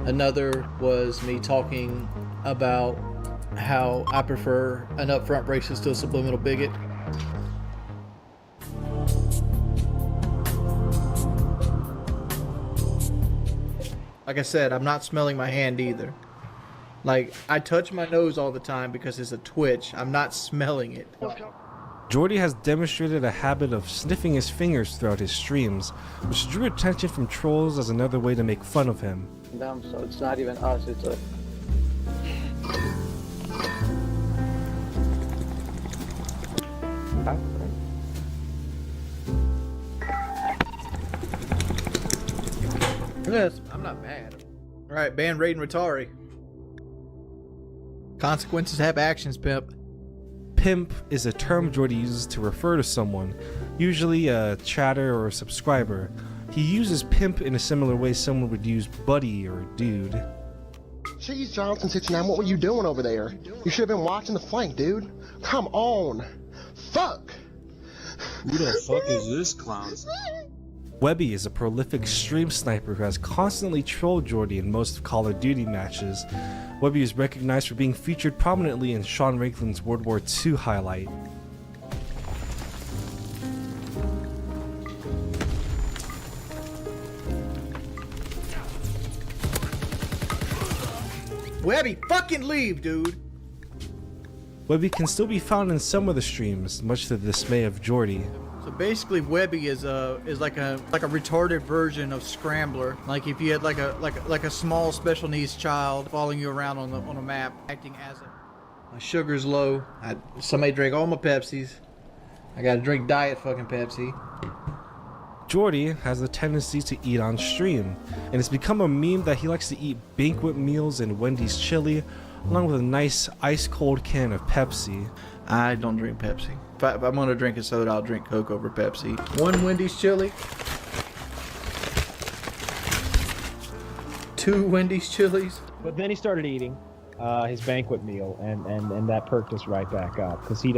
Another was me talking about how I prefer an upfront racist to a subliminal bigot. Like I said, I'm not smelling my hand either. Like, I touch my nose all the time because it's a twitch. I'm not smelling it. Jordy has demonstrated a habit of sniffing his fingers throughout his streams, which drew attention from trolls as another way to make fun of him. Them, so it's not even us, it's a... Yes, I'm not mad. Alright, ban Raiden Rotari. Consequences have actions, pimp. Pimp is a term Jordy uses to refer to someone, usually a chatter or a subscriber. He uses pimp in a similar way someone would use buddy or dude. Cheese Johnson 69, what were you doing over there? You should have been watching the flank, dude. Come on. Fuck. Who the fuck is this clown? Webby is a prolific stream sniper who has constantly trolled Jordy in most Call of Duty matches. Webby is recognized for being featured prominently in Sean Ranklin's World War II highlight. Webby, fucking leave, dude! Webby can still be found in some of the streams, much to the dismay of Jordy. So basically, Webby is like a retarded version of Scrambler. Like if you had like a small special needs child following you around on a map, acting as a. My sugar's low. Somebody drank all my Pepsis. I gotta drink diet fucking Pepsi. Jordy has a tendency to eat on stream, and it's become a meme that he likes to eat banquet meals and Wendy's chili, along with a nice ice-cold can of Pepsi. I don't drink Pepsi. If I'm gonna drink a soda, I'll drink Coke over Pepsi. One Wendy's chili. 2 Wendy's chilies. But then he started eating his banquet meal, and that perked us right back up because he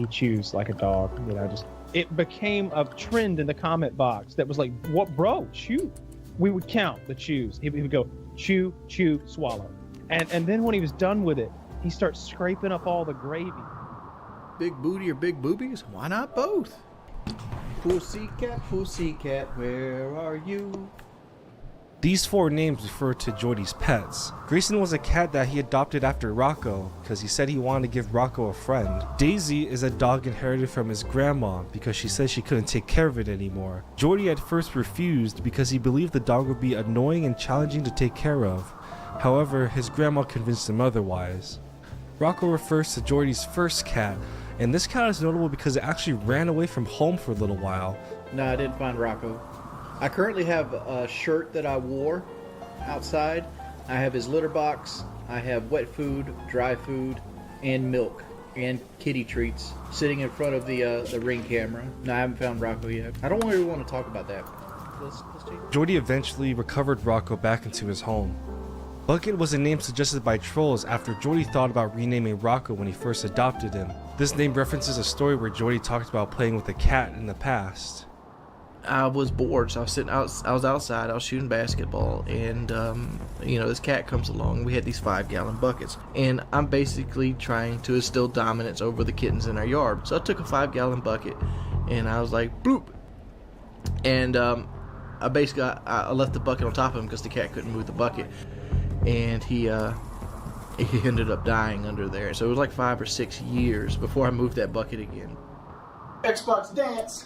chews like a dog. You know, just it became a trend in the comment box that was like, "What, bro? Chew." We would count the chews. He would go chew, chew, swallow, and then when he was done with it, he starts scraping up all the gravy. Big booty or big boobies? Why not both? Pussycat, where are you? These 4 names refer to Jordy's pets. Grayson was a cat that he adopted after Rocco because he said he wanted to give Rocco a friend. Daisy is a dog inherited from his grandma because she said she couldn't take care of it anymore. Jordy at first refused because he believed the dog would be annoying and challenging to take care of. However, his grandma convinced him otherwise. Rocco refers to Jordy's first cat, and this cat is notable because it actually ran away from home for a little while. No, I didn't find Rocco. I currently have a shirt that I wore outside. I have his litter box. I have wet food, dry food, and milk, and kitty treats sitting in front of the Ring camera. No, I haven't found Rocco yet. I don't really want to talk about that. Let's Jordy eventually recovered Rocco back into his home. Bucket was a name suggested by trolls after Jordy thought about renaming Rocco when he first adopted him. This name references a story where Jordy talked about playing with a cat in the past. I was bored, so I was outside, I was shooting basketball, and this cat comes along. We had these 5-gallon buckets, and I'm basically trying to instill dominance over the kittens in our yard. So I took a 5-gallon bucket, and I was like, bloop, and I basically I left the bucket on top of him because the cat couldn't move the bucket, and he ended up dying under there. So it was like 5 or 6 years before I moved that bucket again. Xbox dance.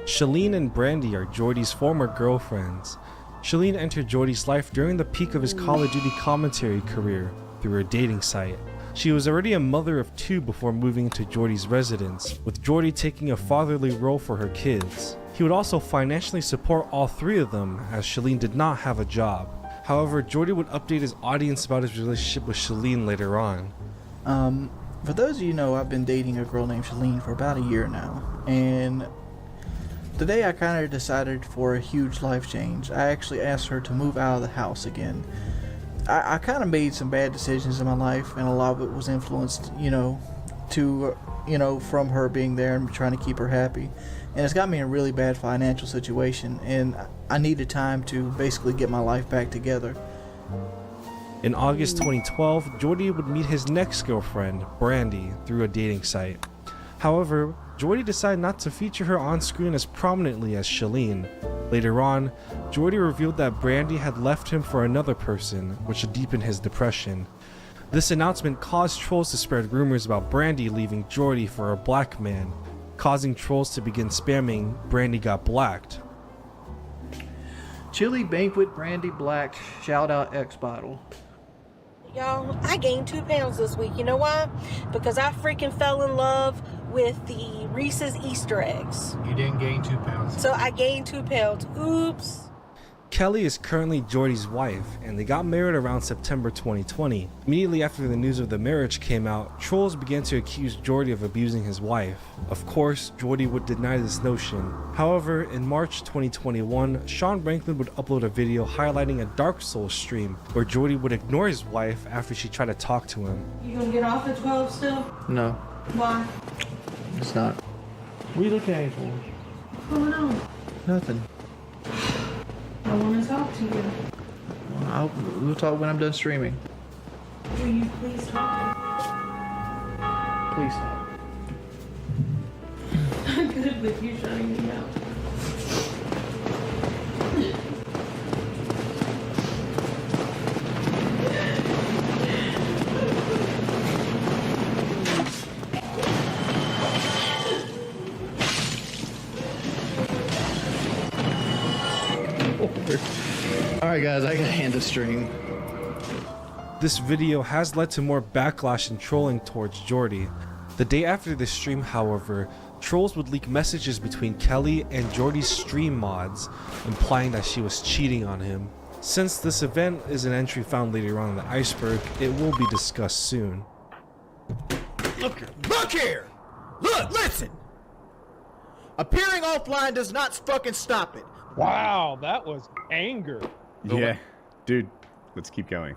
Shalene and Brandy are Jordy's former girlfriends. Shalene entered Jordy's life during the peak of his Call of Duty commentary career through her dating site. She was already a mother of 2 before moving into Jordy's residence, with Jordy taking a fatherly role for her kids. He would also financially support all 3 of them, as Shalene did not have a job. However, Jordy would update his audience about his relationship with Shalene later on. For those of you who know, I've been dating a girl named Shalene for about a year now, and today I kind of decided for a huge life change. I actually asked her to move out of the house again. I kind of made some bad decisions in my life, and a lot of it was influenced, from her being there and trying to keep her happy. And it's got me in a really bad financial situation, and I needed time to basically get my life back together. In August 2012, Jordy would meet his next girlfriend, Brandy, through a dating site. However, Jordy decided not to feature her on screen as prominently as Shalene. Later on, Jordy revealed that Brandy had left him for another person, which deepened his depression. This announcement caused trolls to spread rumors about Brandy leaving Jordy for a black man, causing trolls to begin spamming "Brandy got blacked." Chili Banquet Brandy Black, shout out X Bottle. Y'all, I gained 2 pounds this week. You know why? Because I freaking fell in love with the Reese's Easter eggs. You didn't gain 2 pounds. So I gained 2 pounds. Oops. Kelly is currently Jordy's wife, and they got married around September 2020. Immediately after the news of the marriage came out, trolls began to accuse Jordy of abusing his wife. Of course, Jordy would deny this notion. However, in March 2021, Sean Franklin would upload a video highlighting a Dark Souls stream where Jordy would ignore his wife after she tried to talk to him. You gonna get off at 12 still? No, Why? it's not. What are you looking at me for? What's going on? Nothing. I want to talk to you. We'll talk when I'm done streaming. Will you please talk? Please stop. I'm good with you shutting me out. Alright guys, I gotta end the stream. This video has led to more backlash and trolling towards Jordy. The day after the stream, however, trolls would leak messages between Kelly and Jordy's stream mods, implying that she was cheating on him. Since this event is an entry found later on in the iceberg, it will be discussed soon. Look here! Look, listen! Appearing offline does not fucking stop it. Wow, that was anger. Yeah, dude, let's keep going.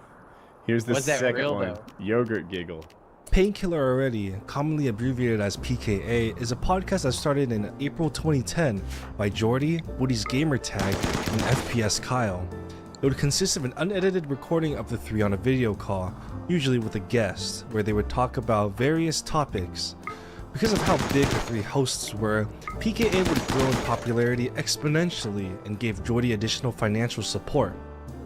Here's the second one. Yogurt Giggle. Painkiller Already, commonly abbreviated as PKA, is a podcast that started in April 2010 by Jordy, Woody's Gamertag, and FPS Kyle. It would consist of an unedited recording of the 3 on a video call, usually with a guest, where they would talk about various topics. Because of how big the 3 hosts were, PKA would grow in popularity exponentially and gave Jordy additional financial support.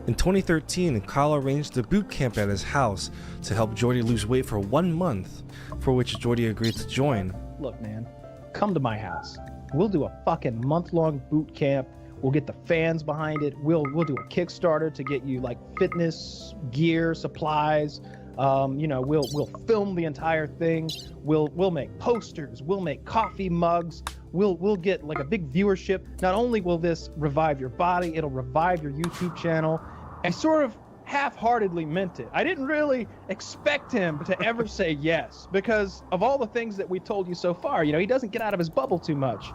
In 2013, Kyle arranged a boot camp at his house to help Jordy lose weight for 1 month, for which Jordy agreed to join. Look, man, come to my house. We'll do a fucking month-long boot camp. We'll get the fans behind it. We'll do a Kickstarter to get you like fitness gear, supplies. We'll film the entire thing. We'll make posters. We'll make coffee mugs. We'll get like a big viewership. Not only will this revive your body, it'll revive your YouTube channel. I sort of half-heartedly meant it. I didn't really expect him to ever say yes because of all the things that we told you so far. You know, he doesn't get out of his bubble too much.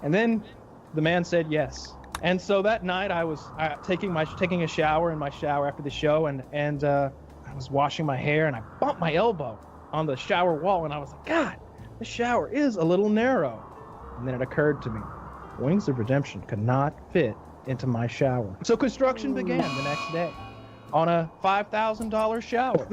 And then The man said yes. And so that night I was taking a shower in my shower after the show, and I was washing my hair, and I bumped my elbow on the shower wall, and I was like, God, the shower is a little narrow. And then it occurred to me, Wings of Redemption could not fit into my shower. So construction began the next day on a $5,000 shower.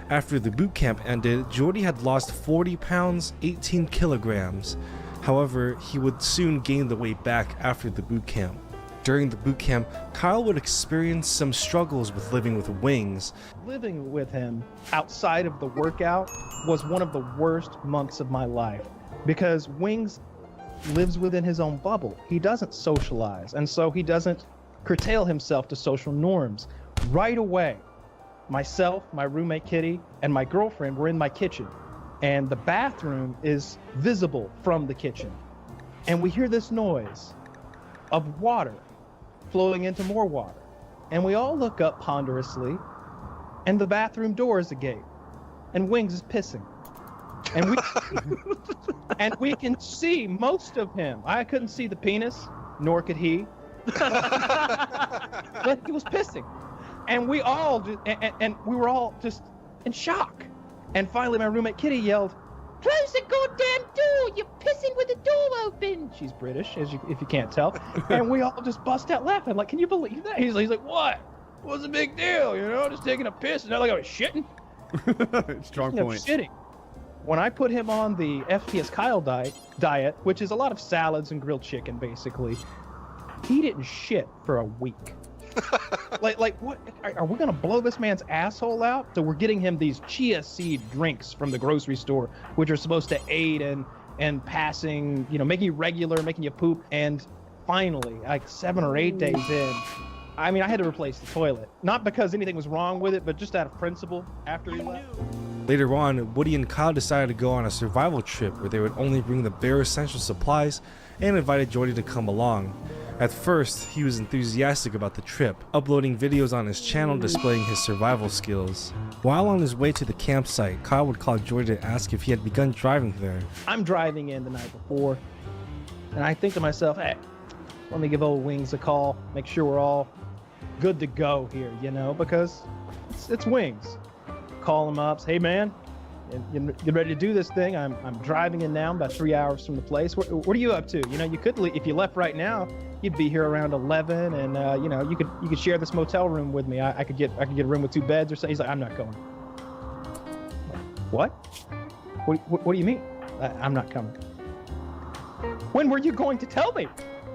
After the boot camp ended, Jordy had lost 40 pounds, 18 kilograms. However, he would soon gain the weight back after the boot camp. During the boot camp, Kyle would experience some struggles with living with Wings. Living with him outside of the workout was one of the worst months of my life, because Wings lives within his own bubble. He doesn't socialize, and so he doesn't curtail himself to social norms. Right away, myself, my roommate Kitty, and my girlfriend were in my kitchen, and the bathroom is visible from the kitchen. And we hear this noise of water flowing into more water. And we all look up ponderously, and the bathroom door is agape, and Wings is pissing. And we can see most of him. I couldn't see the penis, nor could he. But he was pissing. And we all we were all just in shock. And finally my roommate Kitty yelled, "Close the goddamn door! You're pissing with the door open!" She's British, if you can't tell. And we all just bust out laughing. Like, can you believe that? He's like, what? What's the big deal? You know, just taking a piss. It's not like I was shitting. Strong point. Shitting. When I put him on the FPS Kyle diet, which is a lot of salads and grilled chicken, basically, he didn't shit for a week. like what? Are we gonna blow this man's asshole out? So we're getting him these chia seed drinks from the grocery store, which are supposed to aid in passing, you know, making you regular, making you poop. And finally, like 7 or 8 days in, I mean, I had to replace the toilet, not because anything was wrong with it, but just out of principle. After he left. Later on, Woody and Kyle decided to go on a survival trip where they would only bring the bare essential supplies, and invited Jordy to come along. At first, he was enthusiastic about the trip, uploading videos on his channel displaying his survival skills. While on his way to the campsite, Kyle would call Jordy to ask if he had begun driving there. I'm driving in the night before, and I think to myself, hey, let me give old Wings a call, make sure we're all good to go here, you know, because it's Wings. Call him up, say, hey man, you ready to do this thing? I'm driving in now, I'm about 3 hours from the place. What are you up to? You know, you could leave, if you left right now, you'd be here around 11, and you know, you could share this motel room with me. I could get a room with 2 beds or something. He's like, I'm not going. What? What do you mean? I'm not coming. When were you going to tell me?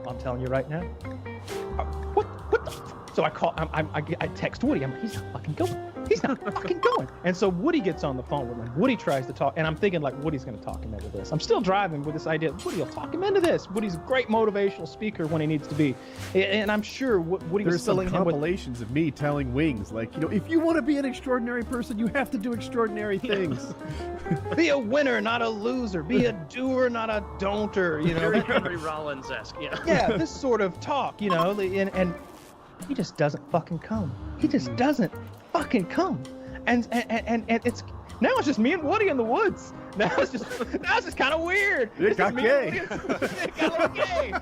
I'm telling you right now. What the? So I call. I text Woody. I'm like, he's not fucking going. He's not fucking going. And so Woody gets on the phone with him. Woody tries to talk, and I'm thinking like Woody's gonna talk him into this. I'm still driving with this idea. Woody will talk him into this. Woody's a great motivational speaker when he needs to be, and I'm sure Woody was filling him with compilations of me telling Wings, like, you know, if you want to be an extraordinary person, you have to do extraordinary things. Be a winner, not a loser. Be a doer, not a don'ter. You know, Very Henry Rollins-esque. Yeah. Yeah, this sort of talk. You know, and he just doesn't fucking come. He just doesn't fucking come. And it's now it's just me and Woody in the woods. Now it's just kind of weird. It got gay. It got a little gay.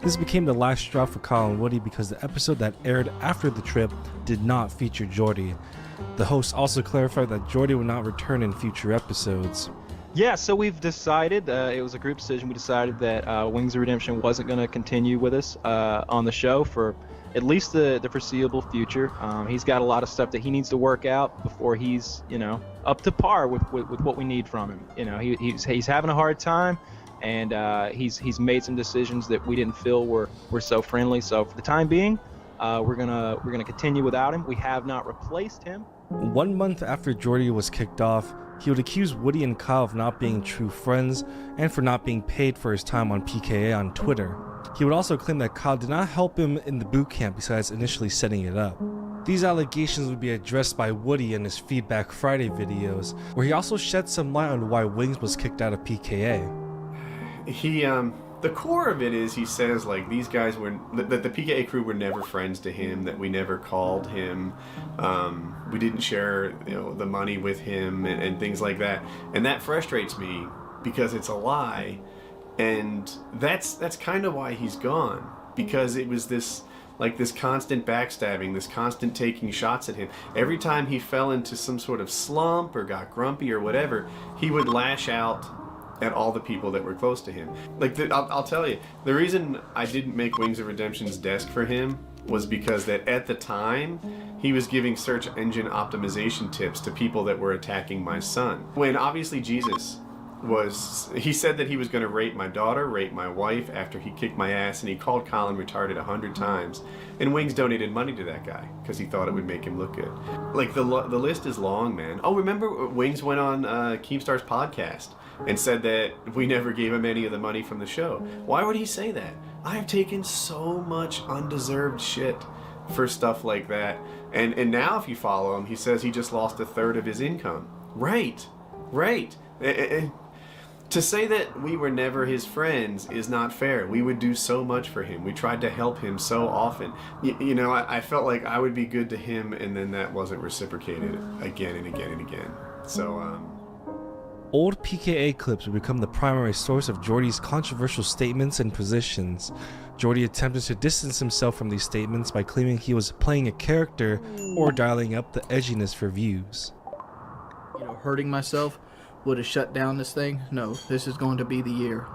This became the last straw for Kyle and Woody because the episode that aired after the trip did not feature Jordy. The host also clarified that Jordy would not return in future episodes. Yeah, so we've decided, it was a group decision, we decided that Wings of Redemption wasn't going to continue with us on the show for at least the foreseeable future. He's got a lot of stuff that he needs to work out before he's, you know, up to par with what we need from him. You know, he's having a hard time, and he's made some decisions that we didn't feel were so friendly. So for the time being, we're gonna continue without him. We have not replaced him. 1 month after Jordy was kicked off, he would accuse Woody and Kyle of not being true friends and for not being paid for his time on PKA on Twitter. He would also claim that Kyle did not help him in the boot camp besides initially setting it up. These allegations would be addressed by Woody in his Feedback Friday videos, where he also shed some light on why Wings was kicked out of PKA. The core of it is he says, like, these guys were, that the PKA crew were never friends to him, that we never called him, we didn't share, you know, the money with him and things like that. And that frustrates me because it's a lie. And that's kind of why he's gone, because it was this constant backstabbing, this constant taking shots at him. Every time he fell into some sort of slump or got grumpy or whatever, he would lash out at all the people that were close to him. I'll tell you, the reason I didn't make Wings of Redemption's desk for him was because that at the time, he was giving search engine optimization tips to people that were attacking my son. When obviously he said that he was going to rape my daughter, rape my wife after he kicked my ass, and he called Colin retarded 100 times. And Wings donated money to that guy because he thought it would make him look good. Like, the list is long, man. Oh, remember Wings went on Keemstar's podcast and said that we never gave him any of the money from the show. Why would he say that? I've taken so much undeserved shit for stuff like that. And now if you follow him, he says he just lost a third of his income. Right. To say that we were never his friends is not fair. We would do so much for him. We tried to help him so often. You know, I felt like I would be good to him, and then that wasn't reciprocated again and again and again. So, Old PKA clips would become the primary source of Jordy's controversial statements and positions. Jordy attempted to distance himself from these statements by claiming he was playing a character or dialing up the edginess for views. You know, hurting myself would have shut down this thing. No, this is going to be the year.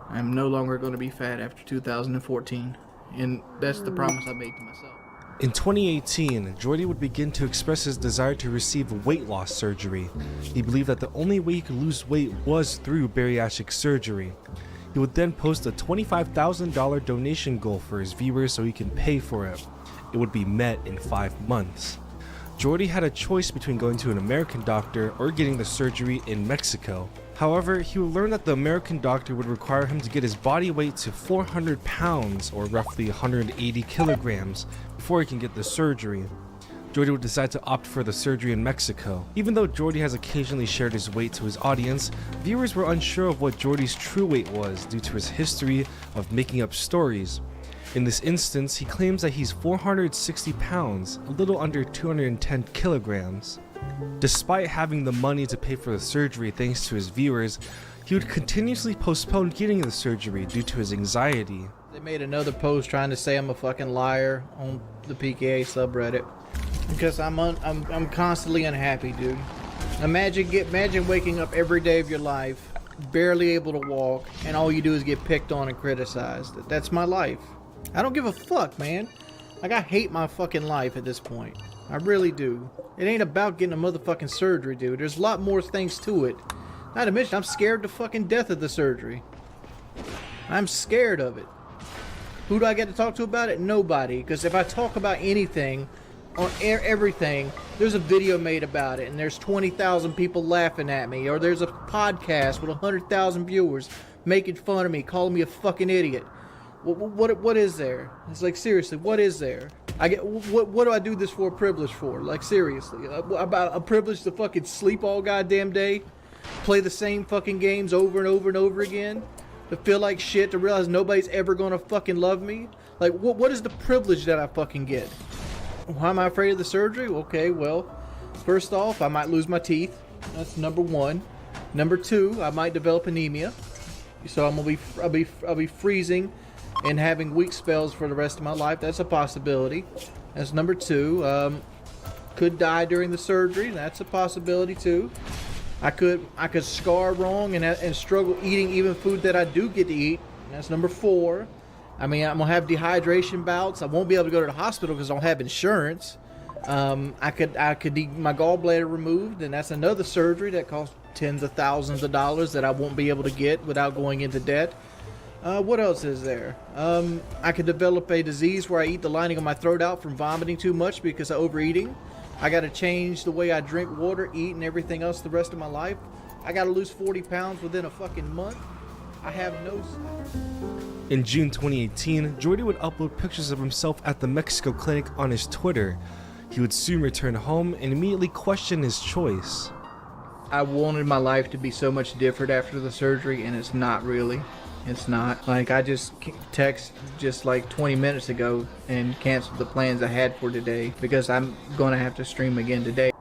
I'm no longer going to be fat after 2014, and that's the promise I made to myself. In 2018, Jordy would begin to express his desire to receive weight loss surgery. He believed that the only way he could lose weight was through bariatric surgery. He would then post a $25,000 donation goal for his viewers so he can pay for it. It would be met in 5 months. Jordy had a choice between going to an American doctor or getting the surgery in Mexico. However, he would learn that the American doctor would require him to get his body weight to 400 pounds, or roughly 180 kilograms, before he can get the surgery. Jordy would decide to opt for the surgery in Mexico. Even though Jordy has occasionally shared his weight to his audience, viewers were unsure of what Jordy's true weight was due to his history of making up stories. In this instance, he claims that he's 460 pounds, a little under 210 kilograms. Despite having the money to pay for the surgery thanks to his viewers, he would continuously postpone getting the surgery due to his anxiety. They made another post trying to say I'm a fucking liar on the PKA subreddit because I'm constantly unhappy, dude. Imagine waking up every day of your life, barely able to walk, and all you do is get picked on and criticized. That's my life. I don't give a fuck, man. Like, I hate my fucking life at this point. I really do. It ain't about getting a motherfucking surgery, dude. There's a lot more things to it. Not to mention, I'm scared to fucking death of the surgery. I'm scared of it. Who do I get to talk to about it? Nobody. Because if I talk about anything, on everything, there's a video made about it, and there's 20,000 people laughing at me, or there's a podcast with 100,000 viewers making fun of me, calling me a fucking idiot. What is there? It's like, seriously, what is there? What do I do this for a privilege for? Like, seriously, a privilege to fucking sleep all goddamn day, play the same fucking games over and over and over again, to feel like shit, to realize nobody's ever gonna fucking love me? Like, what is the privilege that I fucking get? Why am I afraid of the surgery? Okay, well, first off, I might lose my teeth. That's number one. Number two, I might develop anemia, so I'll be freezing and having weak spells for the rest of my life. That's a possibility. That's number two. Could die during the surgery. That's a possibility too. I could scar wrong and struggle eating even food that I do get to eat. That's number four. I mean, I'm gonna have dehydration bouts. I won't be able to go to the hospital because I don't have insurance. I could need my gallbladder removed, and that's another surgery that costs tens of thousands of dollars that I won't be able to get without going into debt. What else is there? I could develop a disease where I eat the lining of my throat out from vomiting too much because of overeating. I got to change the way I drink water, eat, and everything else the rest of my life. I got to lose 40 pounds within a fucking month. I have no... In June 2018, Jordy would upload pictures of himself at the Mexico clinic on his Twitter. He would soon return home and immediately question his choice. I wanted my life to be so much different after the surgery, and it's not really. It's not. Like, I just text just like 20 minutes ago and canceled the plans I had for today because I'm going to have to stream again today.